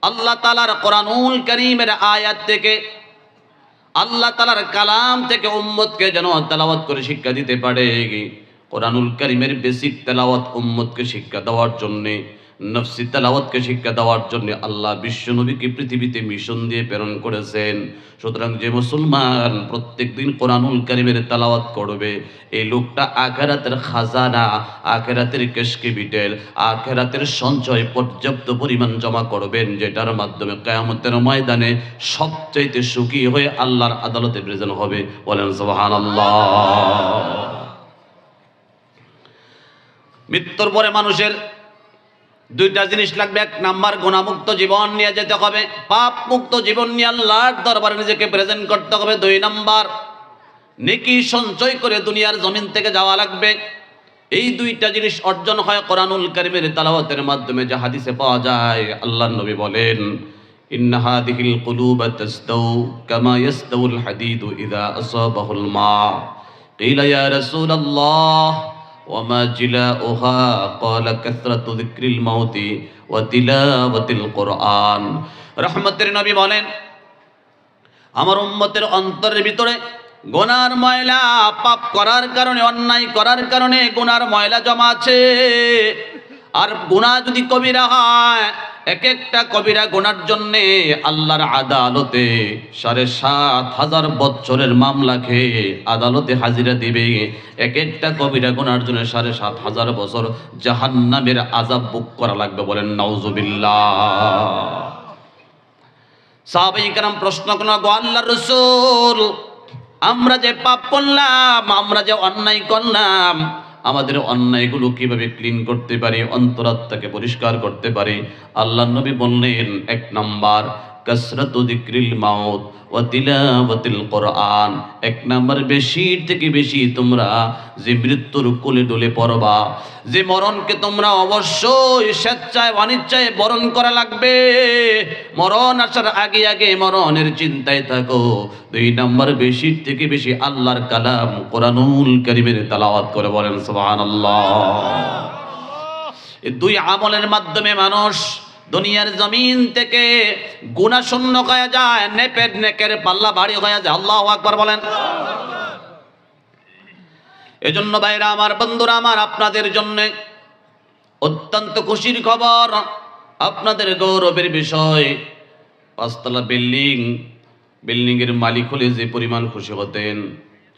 আল্লাহ তাআলার কোরআনুল কারীমের আয়াত থেকে আল্লাহ তাআলার কালাম থেকে উম্মতকে যেন তেলাওয়াত করে শিক্ষা দিতে পারে কোরআনুল কারীমের বেসিক তেলাওয়াত উম্মতকে শিক্ষা দেওয়ার জন্য নফসি তেলাওয়াতকে শিক্ষা দেওয়ার জন্য আল্লাহ বিশ্বনবীকে পৃথিবীতে মিশন দিয়ে প্রেরণ করেছেন সুতরাং যে মুসলমান প্রত্যেকদিন কোরআনুল কারীমের তেলাওয়াত করবে এই লোকটা আখিরাতের খাজানা আখিরাতের ক্যাশকিপিটাল আখিরাতের সঞ্চয় পর্যাপ্ত পরিমাণ জমা করবেন যেটার মাধ্যমে কিয়ামতের ময়দানে সবচাইতে সুখী হয়ে আল্লাহর আদালতে প্রেজেন্ট হবে বলেন সুবহানাল্লাহ মৃত্যুর পরে মানুষের দুইটা জিনিস লাগবে এক নাম্বার গুনাহমুক্ত জীবন নিয়ে যেতে হবে পাপ মুক্ত জীবন নিয়ে আল্লাহর দরবারে নিজেকে প্রেজেন্ট করতে হবে দুই নাম্বার নেকি সঞ্চয় করে দুনিয়ার জমিন থেকে যাওয়া লাগবে এই দুইটা জিনিস অর্জন হয় কোরআনুল কারীমের তেলাওয়াতের মাধ্যমে যা হাদিসে পাওয়া যায় আল্লাহর নবী বলেন ইন্না হাদিহিল কুলুবা তাসদাউ কামা ইয়াসদাউল হাদিদু ইযা আসাবাহুল মা কিলা ইয়া রাসূলুল্লাহ وما جلاؤها قال كثرة ذكر الموت وتلاوة القرآن রহমতের নবী বলেন আমার উম্মতের অন্তরের ভিতরে গুনার ময়লা পাপ করার কারণে অন্যায় করার কারণে গুনার ময়লা জমা আছে আর গুনাহ যদি কবিরা হয় এক একটা কবিরা গুনার জন্য আল্লাহর আদালতে ৭,৫০০০ বছরের মামলা খেয়ে আদালতে হাজিরা দিবে এক একটা কবিরা গুনার জন্য ৭,৫০০ বছর জাহান্নামের আযাব ভোগ করা লাগবে বলেন নাউযুবিল্লাহ সাহাবায়ে কেরাম প্রশ্ন করলেন গো আল্লাহর রাসূল আমরা যে পাপ করলাম আমরা যে অন্যায় করলাম আমাদের অন্যায়গুলো কিভাবে ক্লিন করতে পারি অন্তরাত্মাকে পরিষ্কার করতে পারি আল্লাহর নবী বললেন এক নাম্বার কাসরাতু যিকরিল মাউত ওয়া তিলাওয়াতিল কোরআন এক নাম্বার বেশি থেকে বেশি তোমরা যে মৃত্যুর কোলে ডলে পড়বা যে মরণকে তোমরা অবশ্যই স্বেচ্ছায় অনিচ্ছায় বরণ করা লাগবে মরণ আসার আগে আগে মরণের চিন্তায় থাকো দুই নাম্বার বেশি থেকে বেশি আল্লাহর কালাম কোরআনুল কারীমের তেলাওয়াত করে বলেন সুবহানাল্লাহ এই দুই আমলের মাধ্যমে মানুষ দুনিয়ার জমিন থেকে গুনাহ শূন্য হয়ে যায় নেকের পাল্লা ভারী হয়ে যায় আল্লাহু আকবার বলেন এজন্য ভাইরা আমার বন্ধুরা আমার আপনাদের জন্য অত্যন্ত খুশির খবর আপনাদের গৌরবের বিষয় ৫ তলা বিল্ডিং এর মালিক হলে যে পরিমাণ খুশি হতেন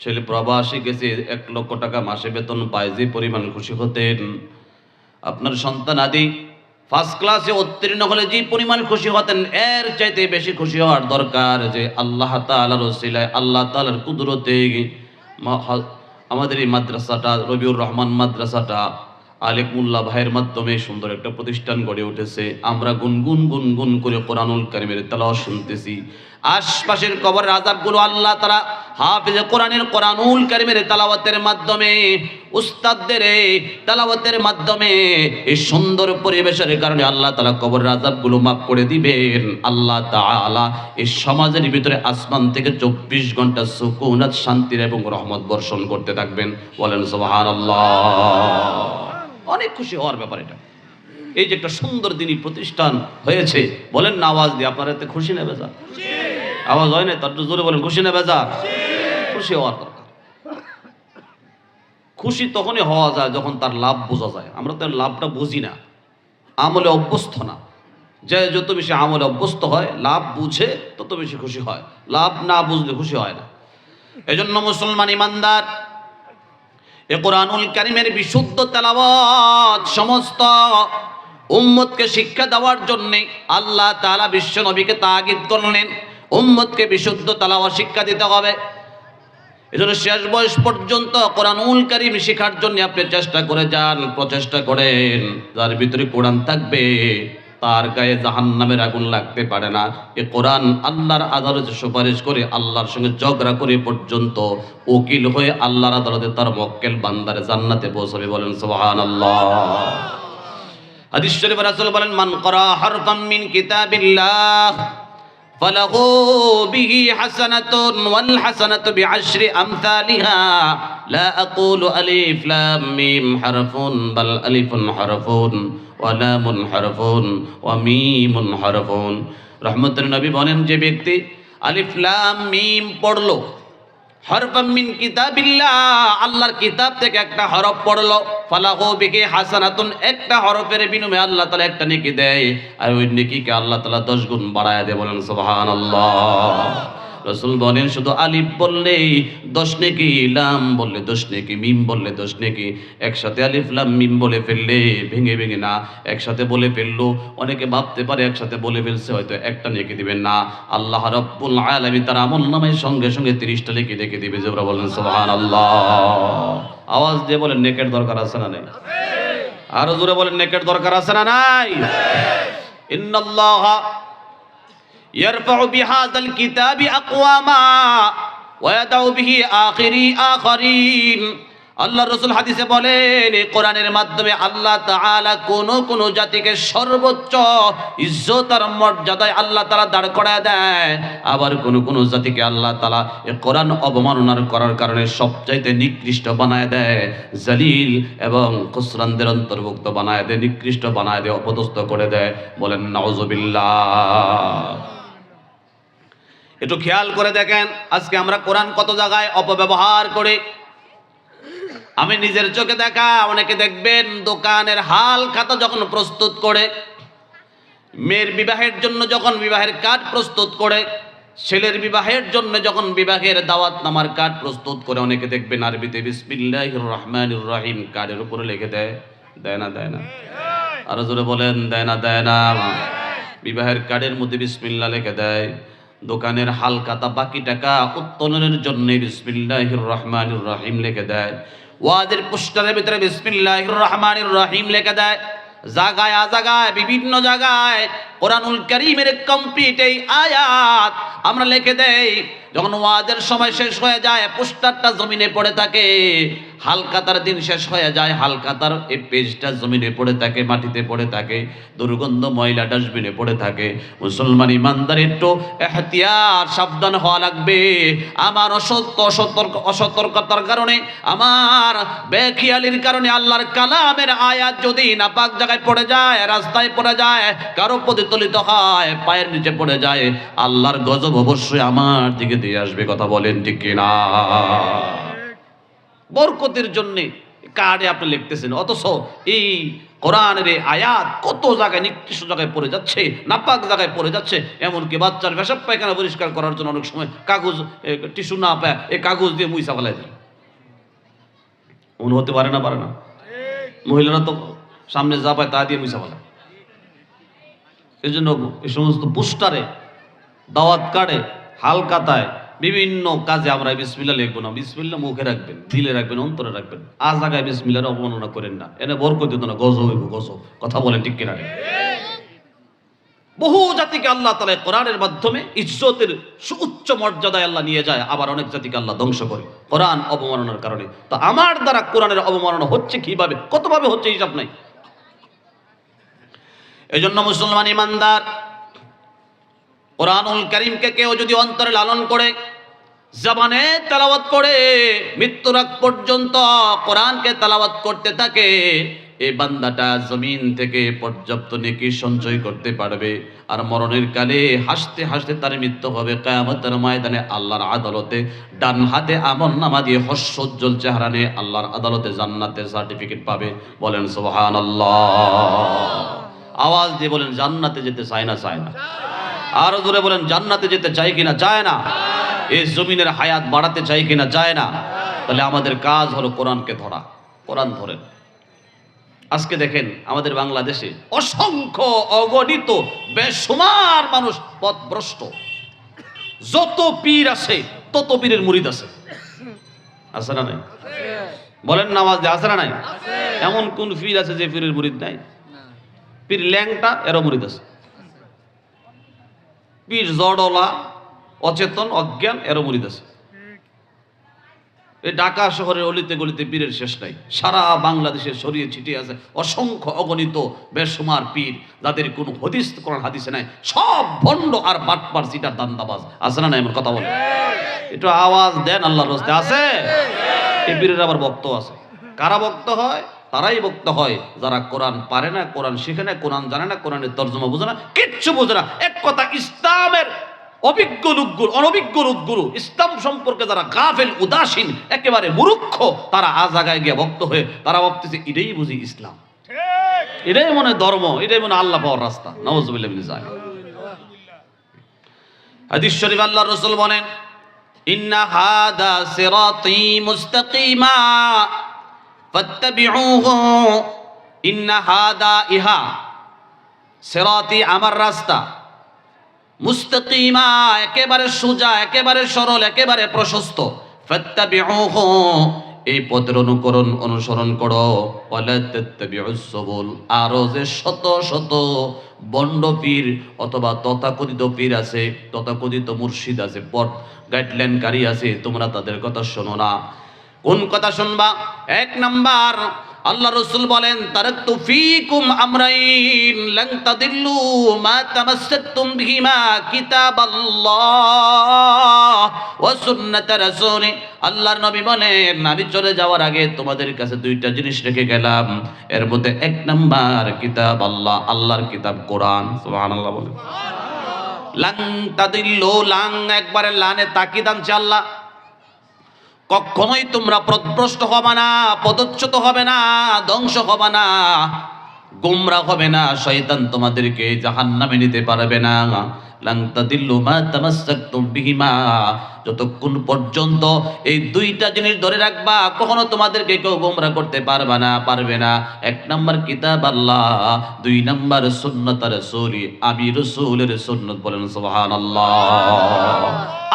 ছেলে প্রবাসী গেছে ১ লক্ষ টাকা মাসে বেতন পায় যে পরিমাণ খুশি হতেন আপনার সন্তান আদি ফার্স্ট ক্লাসে উত্তীর্ণ হলে যে পরিমাণ খুশি হতেন এর চাইতে বেশি খুশি হওয়ার দরকার যে আল্লাহ তাআলার ওসিলায় আল্লাহ তাআলার কুদরতে আমাদের এই মাদ্রাসাটা রবিউর রহমান মাদ্রাসাটা আলেক মোল্লা ভাইয়ের মাধ্যমে সুন্দর একটা প্রতিষ্ঠান গড়ে উঠেছে আমরা গুনগুন করে কোরআনুল কারীমের তেলাওয়াত শুনতেছি আশপাশের কবরের আযাবগুলো আল্লাহ তাআলা হাফেজে কোরআনের কোরআনুল কারীমের তেলাওয়াতের মাধ্যমে উস্তাদদের তেলাওয়াতের মাধ্যমে এই সুন্দর পরিবেশের কারণে আল্লাহ তাআলা কবরের আযাবগুলো মাফ করে দিবেন আল্লাহ তাআলা এই সমাজের ভিতরে আসমান থেকে ২৪ ঘন্টা সুকুনাত শান্তি এবং রহমত বর্ষণ করতে থাকবেন বলেন সুবহানাল্লাহ অনেক খুশি হওয়ার ব্যাপার এটা এই যে একটা সুন্দর দিনই প্রতিষ্ঠান হয়েছে বলেন না আওয়াজ দিয়ে আপনারা এতে খুশি না বেজার আওয়াজ হয় না তার জোরে বলেন খুশি না বেজার খুশি হওয়ার দরকার খুশি তখনই হওয়া যায় যখন তার লাভ বোঝা যায় আমরা তো লাভটা বুঝি না আমলে অভ্যস্ত না যে যত বেশি আমলে অভ্যস্ত হয় লাভ বুঝে তত বেশি খুশি হয় লাভ না বুঝলে খুশি হয় না এজন্য মুসলমান ইমানদার এ কোরআনুল কারীমের বিশুদ্ধ তেলাওয়াত সমস্ত উম্মতকে শিক্ষা দেওয়ার জন্য আল্লাহ তাআলা বিশ্ব নবীকে তাগিদ করলেন, উম্মতকে বিশুদ্ধ তেলাওয়াত শিক্ষা দিতে হবে। এজন্য শেষ বয়স পর্যন্ত কোরআনুল কারীম শেখার জন্য আপনি চেষ্টা করে যান, প্রচেষ্টা করেন। যার ভিতরে কোরআন থাকবে তার গায়ে জাহান্নামের আগুন লাগতে পারে না। এ কোরআন আল্লাহর আদালতে সুপারিশ করে, আল্লাহর সঙ্গে ঝগড়া করে পর্যন্ত উকিল হয়ে আল্লাহর আদালতে তার মক্কেল বান্দারে জান্নাতে পৌঁছাবে। বলেন সুবহানাল্লাহ। হাদিস শরীফে রাসূল বলেন, মান ক্বারা হারফাম মিন কিতাবিল্লাহ ফালাহু বিহি হাসানাতুন ওয়াল হাসানাতু বিআশরি আমসালিহা লা আকুলু আলিফ লাম মিম হারফুন বাল আলিফুন হারফুন ওয়া লামুন হারফুন ওয়া মিমুন হারফুন। রহমতের নবী বলেন, যে ব্যক্তি আলিফ লাম মিম পড়লো, হরফাম মিন কিতাবিল্লাহ, আল্লাহর কিতাব থেকে একটা হরফ পড়লো, ফালাহু বিহি হাসানাতুন, একটা হরফের বিনিময়ে আল্লাহ তাআলা একটা নেকি দেয়, আর ওই নেকিকে আল্লাহ তাআলা 10 গুণ বাড়ায় দেয়। বলেন সুবহানাল্লাহ। রাসূল বলেন, শুধু আলিফ বললেই 10 নেকি, লাম বললে 10 নেকি, মিম বললে 10 নেকি। একসাথে আলিফ লাম মিম বলে ফেললে ভেঙে ভেঙে না, একসাথে বলে ফেললো, অনেকে ভাবতে পারে একসাথে বলে ফেলছে হয়তো একটা নেকি দিবেন না। আল্লাহ রাব্বুল আলামিন তার আমলনামায় সঙ্গে সঙ্গে 30টা নেকি লিখে দিবে। জোরে বলেন সুবহানাল্লাহ। আওয়াজ দিয়ে বলেন, নেকের দরকার আছে না নাই? আরো জোরে বলেন, নেকের দরকার আছে না নাই? ইন্নাল্লাহা ইয়ারফাউ বিহাযাল কিতাবি আকওয়ামা ওয়া ইয়াদাউ বিহি আখারিন। আল্লাহ রাসূল হাদিসে বলেন, এই কোরআনের মাধ্যমে আল্লাহ তাআলা কোন জাতিকে সর্বোচ্চ ইজ্জত আর মর্যাদায় আল্লাহ তাআলা দাঁড় করায় দেয়, আবার কোন জাতিকে আল্লাহ তাআলা এই কোরআন অবমাননা করার কারণে সবচাইতে নিকৃষ্ট বানায় দেয়, জালিল এবং খুসরানদের অন্তর্ভুক্ত বানায় দেয়, নিকৃষ্ট বানায় দেয়, অপদস্থ করে দেয়। বলেন নাউযুবিল্লাহ। একটু খেয়াল করে দেখেন, আজকে আমরা কোরআন কত জায়গায় অপব্যবহার করে। আমি নিজের চোখে দেখা, অনেকে দেখবেন দোকানের হাল খাতা যখন প্রস্তুত করে, মেয়ের বিবাহের জন্য যখন বিবাহের কার্ড প্রস্তুত করে, ছেলের বিবাহের জন্য যখন বিবাহের দাওয়াত নামার কার্ড প্রস্তুত করে, অনেকে দেখবেন আরবিতে বিসমিল্লাহির রহমানির রহিম কার্ডের উপরে লিখে দেয়। দেয় না? দেয় না? আরো জোরে বলেন, দেয় না? দেয় না? বিবাহের কার্ডের মধ্যে বিসমিল্লাহ লিখে দেয়। দোকানের হাল খাতা বাকি টাকা উত্তোলনের জন্য বিসমিল্লাহির রহমানির রহিম লিখে দেয়। ওয়াজের পোস্টারের ভিতরে বিসমিল্লাহির রহমানির রহিম লিখে দেয়। জায়গায় জায়গায় বিভিন্ন জায়গায় কোরআনুল কারীমের কমপ্লিট এই আয়াত আমরা লিখে দেই। যখন ওয়াজের সময় শেষ হয়ে যায়, পোস্টারটা জমিনে পড়ে থাকে। হালকাতার দিন শেষ হয়ে যায়, হালকাতার এই পেজটা জমিনে পড়ে থাকে, মাটিতে পড়ে থাকে, দুর্গন্ধ ময়লা ডাস্টবিনে পড়ে থাকে। মুসলমান ইমানদার একটু এহতিয়ার, সাবধান হওয়া লাগবে। আমার অসতর্কতার কারণে, আমার বেখিয়ালির কারণে আল্লাহর কালামের আয়াত যদি নাপাক জায়গায় পড়ে যায়, রাস্তায় পড়ে যায়, কারো প্রতিতলিত হয়, পায়ের নিচে পড়ে যায়, আল্লাহর গজব অবশ্যই আমার দিকে দিয়ে আসবে। কথা বলেন ঠিক কিনা? বরকতের জন্য কার্ডে আপনি লিখতেছেন, অথচ এই কোরআনের আয়াত কত জায়গায় নিকৃষ্ট জায়গায় পড়ে যাচ্ছে, নাপাক জায়গায় পড়ে যাচ্ছে। এমনকি বাচ্চার পেশাব পায়খানা পরিষ্কার করার জন্য অনেক সময় কাগজ, টিস্যু না পায়, এই কাগজ দিয়ে মুইসা ফেলাই দেয়। মনে হতে পারে না? পারে না? মহিলারা তো সামনে যা পায় তা দিয়ে মুইসা ফেলায়। এই জন্য এই সমস্ত পোস্টারে, দাওয়াত কার্ডে, হালকাতায়, বিভিন্ন কাজে আমরা বিসমিল্লাহ লিখবো না। বিসমিল্লাহ মুখে রাখবেন, দিলে রাখবেন, অন্তরে রাখবেন। আর জায়গায় বিসমিল্লাহর অবমাননা করেন না, এনে বরকত দিত না, গজব হইব, গজব। কথা বলেন ঠিক কিনা? বহু জাতিকে আল্লাহ তাআলা কোরআনের মাধ্যমে ইজ্জতের সুউচ্চ মর্যাদায় আল্লাহ নিয়ে যায়, আবার অনেক জাতিকে আল্লাহ ধ্বংস করে কোরআন অবমাননার কারণে। তো আমার দ্বারা কোরআনের অবমাননা হচ্ছে কিভাবে, কতভাবে হচ্ছে, হিসাব নাই। এই জন্য মুসলমান ইমানদার, কোরআনুল কারীমকে কেউ যদি অন্তরে লালন করে, জবানে তেলাওয়াত করে, মৃত্যুর আগ পর্যন্ত কোরআনকে তেলাওয়াত করতে থাকে, এই বান্দাটা জমিন থেকে পর্যাপ্ত নেকি সঞ্চয় করতে পারবে। আর মরণের কালে হাসতে হাসতে তার মৃত্যু হবে। কিয়ামতের ময়দানে আল্লাহর আদালতে ডান হাতে আমলনামা দিয়ে হাস্যোজ্জ্বল চেহারা নিয়ে আল্লাহর আদালতে জান্নাতের সার্টিফিকেট পাবে। বলেন সুবহানাল্লাহ। আওয়াজ দিয়ে বলেন, জান্নাতে যেতে চায় না? চায় না? আরো জোরে বলেন, জান্নাতে যেতে চাই কিনা? চায় না? এই জমিনের হায়াত বাড়াতে চাই কিনা? চায় না? তো তাহলে আমাদের কাজ হলো কোরআনকে ধরা। কোরআন ধরেন। আজকে দেখেন আমাদের বাংলাদেশে অসংখ্য অগণিত বেশুমার মানুষ পথভ্রষ্ট। যত পীর আছে তত পীরের মুরিদ আছে, আছে না নাই? বলেন না আওয়াজ দিয়ে, আছে না নাই? এমন কোন পীর আছে যে পীরের মুরিদ নাই? পীর ল্যাংটা এরও মুরিদ আছে, পীর জড়লা অচেতন অজ্ঞান এরও মুরিদ আছে। এই ঢাকা শহরের অলিতে গলিতে পীরের শেষ নাই। সারা বাংলাদেশে ছড়িয়ে ছিটিয়ে আছে অসংখ্য অগণিত বেশুমার পীর, যাদের কোনো হদিস কোরআন হাদিসে নাই। সব ভণ্ড আর বাটপার চিটার দান্দাবাজ, আছে না নাই? এমন কথা বলে একটু আওয়াজ দেন আল্লাহর রাস্তায়, আছে? এই পীরের আবার ভক্ত আছে। কারা ভক্ত হয়? তারাই ভক্ত হয় যারা কোরআন পারে না, কোরআন শিখে না, কোরআন জানে না, কোরআনের তর্জমা বোঝে না, কিচ্ছু বোঝে না। এক কথা, ইসলামের অভিজ্ঞ লোকগুলো, অনভিজ্ঞ লোকগুলো, ইসলাম সম্পর্কে যারা গাফেল উদাসীন একেবারে মূর্খ, তারা আজাগায় গিয়ে ভক্ত হয়ে তারা ভাবতেছে এটাই বুঝি ইসলাম, এটাই মনে হয় ধর্ম, এটাই মনে হয় আল্লাহ পাওয়ার রাস্তা। নাউযুবিল্লাহি মিনাশ যালিক। হাদিস শরীফ আল্লাহর রাসূল বলেন, ইন্না হাদা সিরাতি মুস্তাকিমা ফাত্তাবিউহু, ইন্না হাদা ইহা সিরাতি আমার রাস্তা, মুস্তাকিমা একেবারে সোজা, একেবারে সরল, একেবারে প্রশস্ত, ফাত্তাবিউহু এই পথের অনুসরণ করো, ওয়ালা তাত্তাবিউস সুবুল আরো যে শত শত বন্ড পীর অথবা তথাকথিত পীর আছে, তথাকথিত মুর্শিদ আছে, পথ গাইডলাইনকারী আছে, তোমরা তাদের কথা শোনো না। কোন কথা শুনবা? এক নাম্বার, আল্লাহ রাসূল বলেন, তারাকতু ফীকুম আমরাইন লান তাদিল্লু মা তামাসসাকতুম বিহিমা কিতাবাল্লাহ ওয়া সুন্নাত রাসূলি। আল্লাহর নবী বলেন, আমি চলে যাওয়ার আগে তোমাদের কাছে দুইটা জিনিস রেখে গেলাম, এর মধ্যে এক নাম্বার কিতাব আল্লাহ, আল্লাহর কিতাব কোরআন। সুবহানাল্লাহ বলেন। লান তাদিল্লু, লাং একবারে লানে তাকিদ আনছে আল্লাহ, কখনোই তোমরা পথভ্রষ্ট হবে না, পদচ্যুত হবে না, ধ্বংস হবে না, গোমরাহ হবে না, শয়তান তোমাদেরকে জাহান্নামে নিতে পারবে না। লান তাদিল্লু মা তামাসসাকতুম বিহিমা, যতক্ষণ পর্যন্ত এই দুইটা জিনিস ধরে রাখবা কখনো তোমাদেরকে কেউ গোমরাহ করতে পারবে না। এক নাম্বার কিতাব আল্লাহ, দুই নাম্বার সুন্নাত রাসূলি, আমি রাসূলের সুন্নাত। বলেন সুবহানাল্লাহ।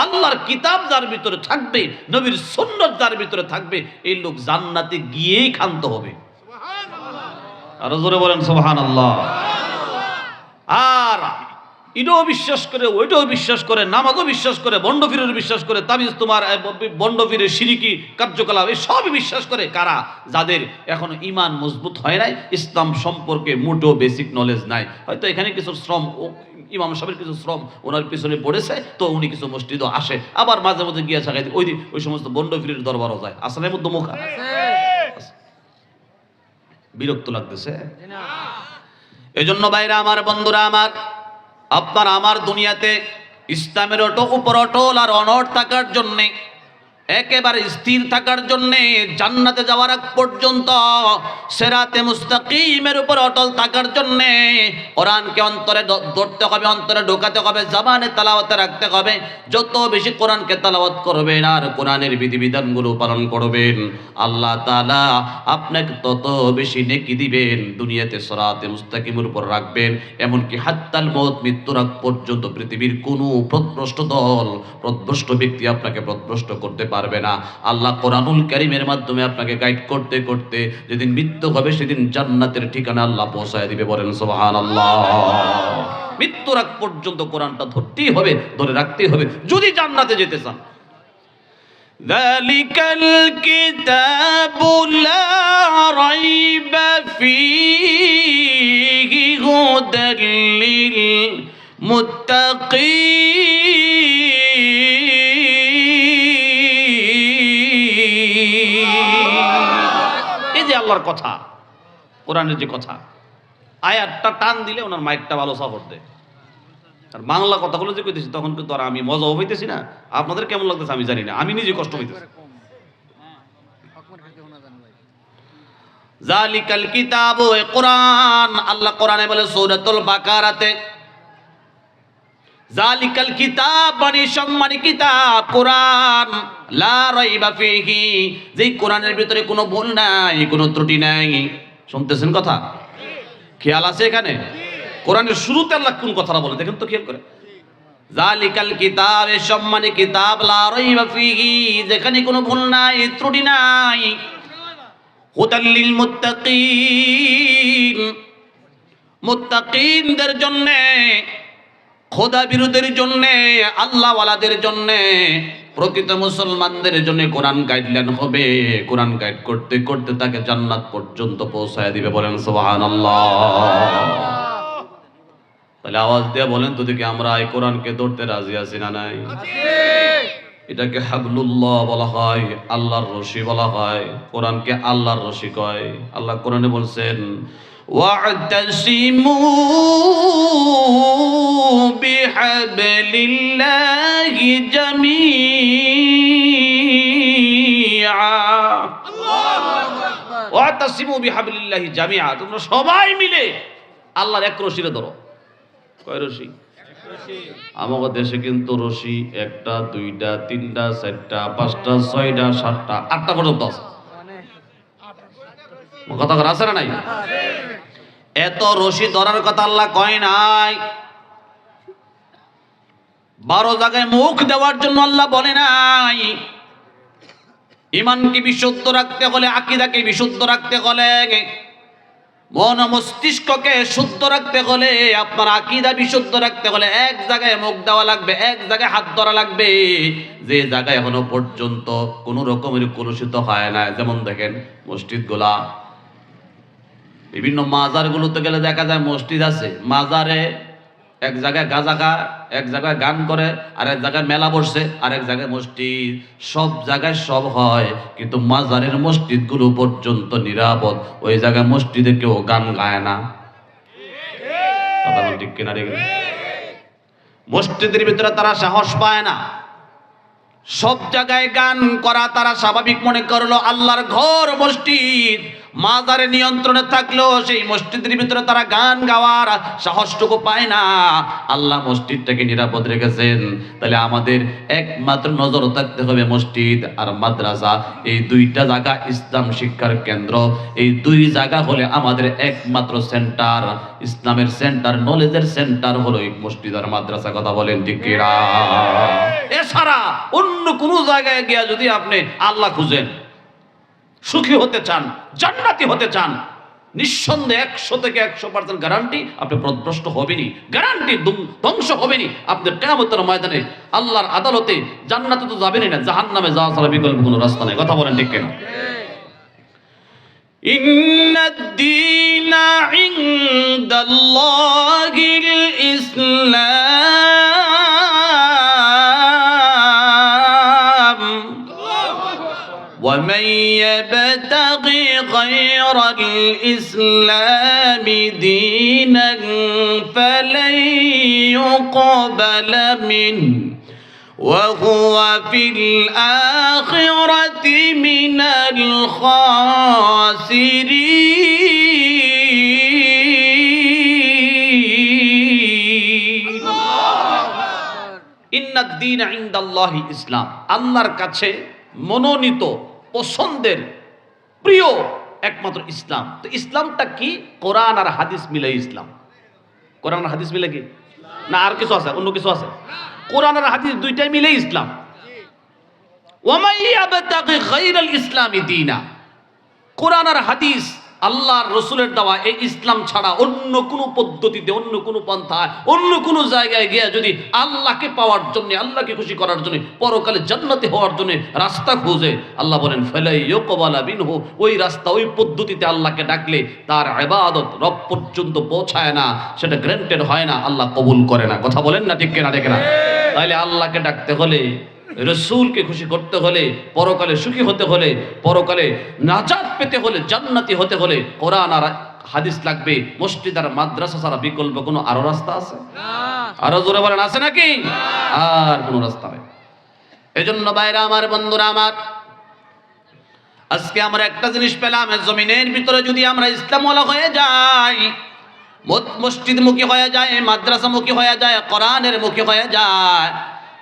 আল্লাহর কিতাব যার ভিতরে থাকবে, নবীর সুন্নাত যার ভিতরে থাকবে, এই লোক জান্নাতে গিয়েই ক্ষান্ত হবে। আর জোরে বলেন সুবহানাল্লাহ। আর এটাও বিশ্বাস করে, ওইটাও বিশ্বাস করে, নামাজও বিশ্বাস করে, বন্ডফিরের বিশ্বাস করে, তাবিজ তোমার বন্ডফিরের শিরিকি কার্যকলাপ এই সবই বিশ্বাস করে। কারা? যাদের এখনো ঈমান মজবুত হয় নাই, ইসলাম সম্পর্কে মোটেও বেসিক নলেজ নাই। হয়তো এখানে কিছু শ্রম, ইমাম সাহেবের কিছু শ্রম ওনার পিছনে পড়েছে, তো উনি কিছু মসজিদও আসে, আবার মাঝে মাঝে গিয়ে থাকায় ওই সমস্ত বন্ডফিরের দরবারও যায়। আসলে মধ্যে মুখ বিরক্ত লাগতেছে। এজন্য ভাইরা আমার, বন্ধুরা আমার, আপনার আমার দুনিয়াতে ইসলামের উপর অটল আর অনড় থাকার জন্যে, একেবারে স্থির থাকার জন্যে, জান্নাতে যাওয়ার আগ পর্যন্ত সিরাতে মুস্তাকিমের উপর অটল থাকার জন্যে কোরআনকে অন্তরে ধরতে হবে, অন্তরে ঢোকাতে হবে, জবানে তেলাওয়াতে রাখতে হবে। যত বেশি কোরআনকে তেলাওয়াত করবেন আর কোরআনের বিধিবিধানগুলো পালন করবেন, আল্লাহ তাআলা আপনাকে তত বেশি নেকি দিবেন। দুনিয়াতে সিরাতে মুস্তাকিমের উপর রাখবেন, এমনকি হাত্তাল মউত, মৃত্যুর আগ পর্যন্ত পৃথিবীর কোনো পথভ্রষ্ট ব্যক্তি আপনাকে পথভ্রষ্ট করতে পারবে না। আল্লাহ কোরআনুল কারীমের মাধ্যমে আপনাকে গাইড করতে করতে যেদিন মৃত্যু হবে সেদিন জান্নাতের ঠিকানা আল্লাহ পৌঁছায় দিবে। বলেন সুবহানাল্লাহ। মৃত্যুর আগ পর্যন্ত কোরআনটা ধরতেই হবে, ধরে রাখতেই হবে যদি জান্নাতে যেতে চান। যালিকাল কিতাবু লা রাইবা ফীহি হুদাল লিল মুত্তাকিন। এই যে আল্লাহর কথা, কোরআনের যে কথা, আয়াতটা টান দিলে ওনার মাইকটা ভালো সাপোর্ট দেয়। আর বাংলা কথাগুলো যে কইতেছি তখন কিন্তু আর আমি মজাও হইতেছি না, আপনাদের কেমন লাগতেছে আমি জানি না, আমি নিজে কষ্ট হইতেছি। যালিকাল কিতাবু, কোরআন, আল্লাহ কোরআনে বলে সূরাতুল বাকারাতে, জালিকাল কিতাব মানে সম্মানী কিতাব কোরআন, লা রাইবা ফীহি, যেই কোরআনের ভিতরে কোনো ভুল নাই, কোনো ত্রুটি নাই। শুনতেছেন কথা? খেয়াল আছে এখানে? কোরআনের শুরুতে আল্লাহ কোন কথাটা বলে দেখেন তো, খেয়াল করে। জালিকাল কিতাব, এই সম্মানী কিতাব, লা রাইবা ফীহি, যেখানে কোনো ভুল নাই, ত্রুটি নাই। হুদাল লিল মুত্তাকিন, মুত্তাকিনদের জন্য, খোদা বিরোধীর জন্য, আল্লাহওয়ালাদের জন্য, প্রকৃত মুসলমানদের জন্য কোরআন গাইডলাইন হবে। কোরআন গাইড করতে করতে তাকে জান্নাত পর্যন্ত পৌঁছায় দিবে। বলেন সুবহানাল্লাহ। তাহলে আওয়াজ দিয়ে বলেন তো দেখি, আমরা এই কোরআনকে ধরতে রাজি আছি না নাই? এটাকে হাবলুল্লাহ বলা হয়, আল্লাহর রশি বলা হয়। কোরআনকে আল্লাহর রশি কয়। আল্লাহ কোরআনে বলছেন, ওয়া'তাসিমু বিহাবলিল্লাহি জামিআ, ওয়া'তাসিমু বিহাবলিল্লাহি জামিআ, তোমরা সবাই মিলে আল্লাহর এক রশিরে ধরো। কয় রশি? আমাদের দেশে কিন্তু রশি একটা, দুইটা, তিনটা, চারটা, পাঁচটা, ছয়টা, সাতটা, আটটা পর্যন্ত আছে। কথা আছে না নাই? এত রশি ধরার কথা আল্লাহ কয় নাই। 12 জায়গায় মুখ দেওয়ার জন্য আল্লাহ বলে নাই। ঈমানকে বিশুদ্ধ রাখতে হলে, আকীদাকে বিশুদ্ধ রাখতে হলে, মন মস্তিষ্ককে শুদ্ধ রাখতে হলে, আপনার আকীদা বিশুদ্ধ রাখতে হলে এক জায়গায় মুখ দেওয়া লাগবে, এক জায়গায় হাত ধরা লাগবে, যে জায়গায় এখনো পর্যন্ত কোনো রকমের কলুষিত হয় না। যেমন দেখেন মসজিদগুলা, বিভিন্ন মাজারগুলোতে গেলে দেখা যায় মসজিদ আছে, মাজারে এক জায়গায় গাঁজা খায়, এক জায়গায় গান করে, আর এক জায়গায় মেলা বসছে, আর এক জায়গায় মসজিদ। সব জায়গায় সব হয়, কিন্তু মাজারের মসজিদগুলো পর্যন্ত নিরাপদ। ওই জায়গায় মসজিদে কেউ গান গায় না। কথা বল ঠিক কিনা? মসজিদের ভিতরে তারা সাহস পায় না। সব জায়গায় গান করা তারা স্বাভাবিক মনে করলো। আল্লাহর ঘর মসজিদ, মাজারে নিয়ন্ত্রণে থাকলেও সেই মসজিদের ভিতরে তারা গান গাওয়ার সাহসটুকু পায় না। আল্লাহ মসজিদটাকে নিরাপদ রেখেছেন। তাহলে আমাদের একমাত্র নজর থাকতে হবে মসজিদ আর মাদ্রাসা, এই দুইটা জায়গা ইসলাম শিক্ষার কেন্দ্র। এই দুই জায়গা হলে আমাদের একমাত্র সেন্টার, ইসলামের সেন্টার, নলেজের সেন্টার হলো এই মসজিদ আর মাদ্রাসা। কথা বলেন ঠিক কিনা? এছাড়া অন্য কোন জায়গায় গিয়া যদি আপনি আল্লাহ খুঁজেন, সুখী হতে চান, জান্নাতি হতে চান, নিঃসন্দেহে 100 থেকে 100% গ্যারান্টি আপনি পথভ্রষ্ট হবেনই, গ্যারান্টি ধ্বংস হবেনই। আপনি কিয়ামতের ময়দানে আল্লাহর আদালতে জান্নাতে তো যাবেনই না, জাহান্নামে যাওয়া ছাড়া বিকল্প কোনো রাস্তা নেই। কথা বলেন ঠিক কিনা? ইন্নাদ দীনা ইনদাল্লাহিল ইসলাম ومن يبتغي غير الإسلام دينا فلن يقبل منه وهو في الآخرة من الخاسرين إن الدين عند الله الإسلام আল্লাহর কাছে মনোনীত, পছন্দের, প্রিয় একমাত্র ইসলাম। তো ইসলামটা কি? কোরআন আর হাদিস মিলে ইসলাম। কোরআন আর হাদিস মিলে কি না আর কিছু আছে? অন্য কিছু আছে? কোরআন আর হাদিস দুইটাই মিলে ইসলাম। ওয়ামাই ইয়াবতাগি গায়রাল ইসলামি দীনা, কোরআন আর হাদিস আল্লাহর রাসূলের দেওয়া এই ইসলাম ছাড়া অন্য কোনো পদ্ধতিতে, অন্য কোনো পন্থায়, অন্য কোনো জায়গায় গিয়ে যদি আল্লাহকে পাওয়ার জন্য, আল্লাহকে খুশি করার জন্য, পরকালে জান্নাতে হওয়ার জন্য রাস্তা খুঁজে, আল্লাহ বলেন ফালা ইউকবালা মিনহু, ওই রাস্তা, ওই পদ্ধতিতে আল্লাহকে ডাকলে তার ইবাদত রব পর্যন্ত পৌঁছায় না, সেটা গ্রান্টেড হয় না, আল্লাহ কবুল করে না। কথা বলেন না ঠিক কিনা? দেখে না? তাইলে আল্লাহকে ডাকতে হলে, রসুলকে খুশি করতে হলে, পরকালে সুখী হতে হলে, পরকালে নাজাত পেতে হলে, জান্নাতি হতে হলে কোরআন আর হাদিস লাগবে। মসজিদ আর মাদ্রাসা ছাড়া বিকল্প কোনো আরো রাস্তা আছে? আরো জোরে বলেন, আছে নাকি? আর কোনো রাস্তা নেই। এজন্য ভাইরা আমার, বন্ধুরা আমার, আজকে আমরা একটা জিনিস পেলাম, জমিনের ভিতরে যদি আমরা ইসলামওয়ালা হয়ে যাই, মসজিদমুখী হয়ে যায়, মাদ্রাসামুখী হয়ে যায়, কোরআনের মুখী হয়ে যায়,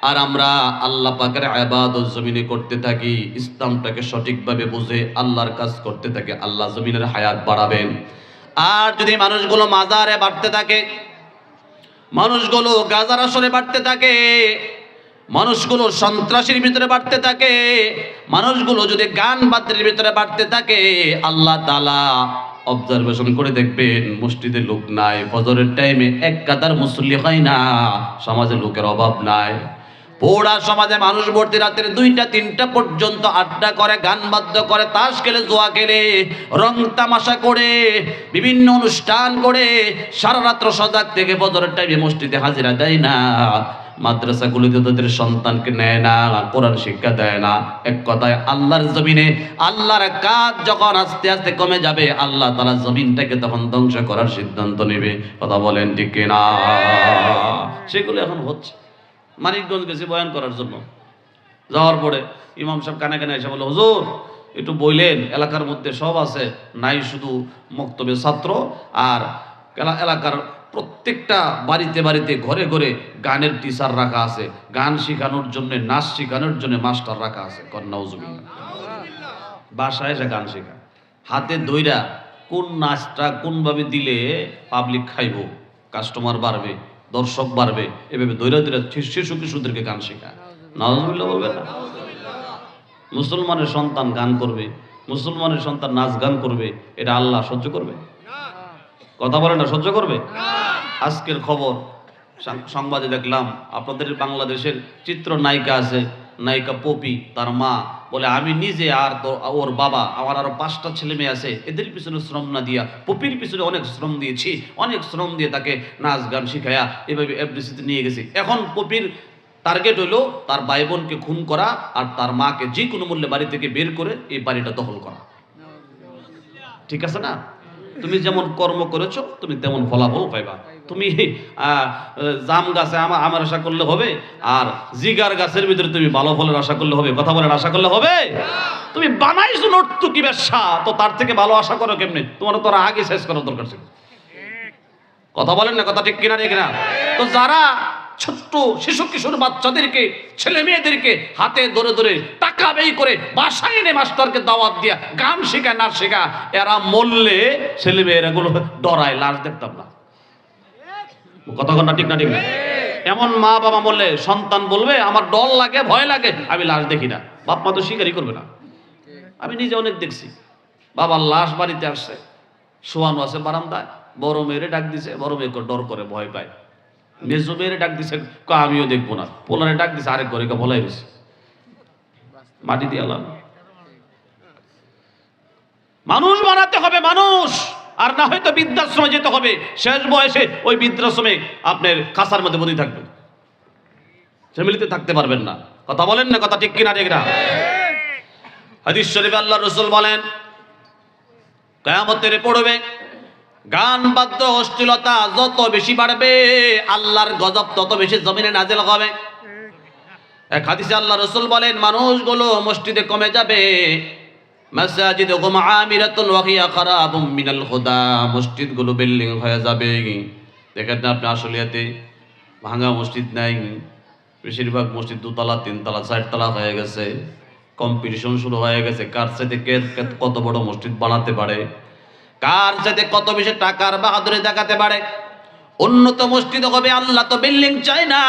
আর আমরা আল্লাহ পাকের ইবাদত জমিনে করতে থাকি, ইসলামটাকে সঠিকভাবে বুঝে আল্লাহর কাজ করতে থাকি, আল্লাহ জমিনের হায়াত বাড়াবেন। আর যদি মানুষগুলো মাজারে বাড়তে থাকে, মানুষগুলো গাজার আসরে বাড়তে থাকে, মানুষগুলো সন্ত্রাসীর ভিতরে বাড়তে থাকে, মানুষগুলো যদি গান বাদ্যের ভিতরে বাড়তে থাকে, আল্লাহ তাআলা অবজারভেশন করে দেখবেন মসজিদে লোক নাই, ফজরের টাইমে এক কাতার মুসল্লি হয় না, সমাজে লোকের অভাব নাই। পুরা সমাজে মানুষ ভর্তি, রাতের 2টা-3টা পর্যন্ত আড্ডা করে, গান বাদ্য করে, তাস খেলে, জুয়া খেলে, রং তামাশা করে, বিভিন্ন অনুষ্ঠান করে, সারা রাত্র সজাগ থেকে ফজরের টাইমে মসজিদে হাজিরা দেয় না, মাদ্রাসাগুলোতে তাদের সন্তানকে নেয় না, কোরআন শিক্ষা দেয় না। এক কথায় আল্লাহর জমিনে আল্লাহর কাজ যখন আস্তে আস্তে কমে যাবে, আল্লাহ তাআলা জমিনটাকে তখন ধ্বংস করার সিদ্ধান্ত নেবে। কথা বলেন ঠিক কিনা? সেগুলো এখন হচ্ছে। মানিকগঞ্জ গেছি বয়ান করার জন্য, যাওয়ার পরে ইমাম সাহেব কানে কানে এসে বলে, হুজুর একটু বললেন, এলাকার মধ্যে সব আছে, নাই শুধু মক্তবে ছাত্র, আর এলাকার প্রত্যেকটা বাড়িতে বাড়িতে ঘরে ঘরে গানের টিচার রাখা আছে, গান শেখানোর জন্য, নাচ শেখানোর জন্য মাস্টার রাখা আছে। নাউজুবিল্লাহ। বাসায় এসে গান শেখা, হাতে দইরা কোন নাচটা কোনভাবে দিলে পাবলিক খাইব, কাস্টমার বাড়বে, দর্শক বাড়বে, এভাবে দৈরা দৈরা শিশু কিশোরদেরকে গান শেখায়। নাউজুবিল্লাহ বলবে না? মুসলমানের সন্তান গান করবে, মুসলমানের সন্তান নাচ গান করবে, এটা আল্লাহ সহ্য করবে? কথা বলে না, সহ্য করবে? আজকের খবর সংবাদে দেখলাম, আপনাদের বাংলাদেশের চিত্র নায়িকা আছে, নায়িকা পপি, তার মা বলে, আমি নিজে আর তো ওর বাবা, আমার আরো 5টা ছেলে মেয়ে আছে, এদের পিছনে শ্রম না দিয়া পপির পিছনে অনেক শ্রম দিয়েছি, অনেক শ্রম দিয়ে তাকে নাচ গান শিখায়া এভাবে এফডিসিতে নিয়ে গেছি। এখন পপির টার্গেট হলো তার ভাই বোনকে খুন করা আর তার মাকে যে কোনো মূল্যে বাড়ি থেকে বের করে এই বাড়িটা দখল করা। ঠিক আছে না? তুমি যেমন কর্ম করেছো তুমি তেমন ফলাফল পাইবা। তুমি জাম গাছে আমের আশা করলে হবে, আর জিগার গাছের ভিতরে তুমি ভালো ফলের আশা করলে হবে? কথা বলেন, আশা করলে হবে? তুমি বানাইছো নর্তকী ব্যবসা, তো তার থেকে ভালো আশা করো কেমনে? তোমার তো আগে শেষ করার দরকার ছিল। কথা বলেন না? কথা ঠিক কিনা? ঠিক না? তো যারা ছোট্ট শিশু কিশোর বাচ্চাদেরকে, ছেলে মেয়েদেরকে হাতে ধরে ধরে টাকা ব্যয় করে বাসায় এনে মাস্টারকে দাওয়াত দিয়া গান শেখায়, নাচ শেখায়, এরা মরলে ছেলে মেয়েরা গুলো ডরায়, লাশ দেখতাম না। কথা না ঠিক না? ঠিক না? এমন মা বাবা মরলে সন্তান বলবে, আমার ডর লাগে, ভয় লাগে, আমি লাশ দেখি না। বাপ মা তো স্বীকারই করবে না। আমি নিজে অনেক দেখছি, বাবার লাশ বাড়িতে আসছে, শোয়ানো আছে বারান্দায়, বড় মেয়েরে ডাক দিছে, বড় মেয়েকে ডর করে, ভয় পায়। মেজো মেয়েরে ডাক দিছে, আমিও দেখবো না। পোলারে ডাক দিছে, আরেক ঘরে ভলাই গেছে, মাটি দিয়ে আলাম। মানুষ বানাতে হবে, মানুষ, আর না হয়তো বৃদ্ধাশ্রমে যেতে হবে। শেষ বয়সে ওই বৃদ্ধাশ্রমে আপনার খাসার মধ্যে বন্দি থাকবেন, ফ্যামিলিতে থাকতে পারবেন না। কথা বলেন না? কথা ঠিক কিনা? ঠিক না? হাদিস শরীফে আল্লাহ রাসূল বলেন, কিয়ামতের পড়বে গান বাদ্য অশ্লীলতা যত বেশি বাড়বে, আল্লাহর গজব তত বেশি জমিনে নাজিল হবে। এক হাদিসে আল্লাহ রাসূল বলেন, মানুষগুলো মসজিদে কমে যাবে, মাসাজিদুকুম আমিরাতুন ওয়া হিয়া খারাবুম মিনাল হুদা, মসজিদগুলো বিল্ডিং হয়ে যাবে। দেখেন না আপনি, আসলিয়াতে ভাঙা মসজিদ নাই, বেশিরভাগ মসজিদ 2 তলা 3 তলা 4 তলা হয়ে গেছে। কম্পিটিশন শুরু হয়ে গেছে, কার চাইতে কত বড় মসজিদ বানাতে পারে, কার চাইতে কত বেশি টাকার বাহাদুরি দেখাতে পারে। উন্নত মসজিদ হবে। আল্লাহ তো বিল্ডিং চায় না,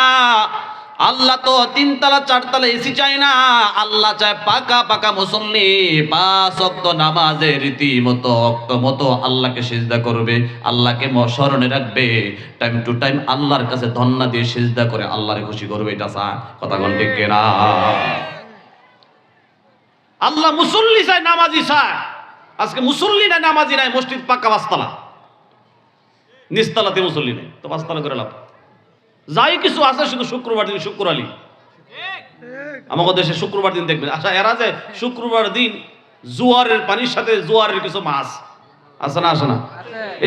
আল্লাহ তো 3 তলা 4 তলা এসি চায় না, আল্লাহ চায় পাকা পাকা মুসল্লি, 5 ওয়াক্ত নামাজে রীতিমতো ওয়াক্ত মতো আল্লাহকে সিজদা করবে, আল্লাহকে স্মরণে রাখবে, টাইম টু টাইম আল্লাহর কাছে ধন্না দিয়ে সিজদা করে আল্লাহরে খুশি করবে। এটা চায়। কথা কোন ঠিক কিনা? আল্লাহ মুসল্লি চায়, নামাজি চায়। আজকে মুসল্লি নাই, নামাজি নাই, মসজিদ পাকা 5 তলা, নিচতলাতে মুসল্লি নেই, তো 5 তলা করে লাভ। যাই কিছু আছে শুধু শুক্রবার দিন শুক্র আলী। আমাদের দেশে শুক্রবার দিন দেখবেন, আচ্ছা এরা যে শুক্রবার দিন জোয়ারের পানির সাথে জোয়ারের কিছু মাছ আছে না? আসে না?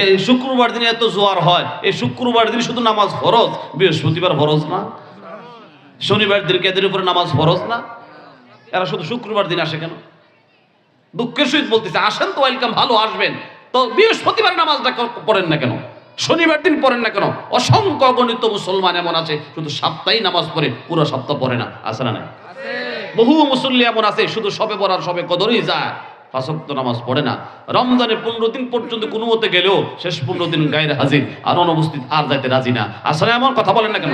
এই শুক্রবার দিনে এত জোয়ার হয়, এই শুক্রবার দিন শুধু নামাজ ফরজ, বৃহস্পতিবার ফরজ না, শনিবার দিন এদের উপরে নামাজ ফরজ না, এরা শুধু শুক্রবার দিন আসে কেন? দুঃখের সহিত বলতেছে, আসেন তো ওয়েলকাম, ভালো আসবেন, তো বৃহস্পতিবার নামাজটা পড়েন না কেন? শনিবার দিন পড়েন না কেন? অসংখ্য অগণিত মুসলমান এমন আছে শুধু সপ্তাহে নামাজ পড়ে, পুরো সপ্তাহ পড়ে না। আছে না নাই? বহু মুসল্লি এমন আছে শুধু সবে পড়ার সবে কদরই যায়, 5 ওয়াক্ত নামাজ পড়ে না। রমজানে 15 দিন পর্যন্ত কোনো মতে গেলেও শেষ 15 দিন গায়ের হাজির আর অনুপস্থিত, আর যাইতে রাজি না। আসলে এমন কথা বলেন না কেন?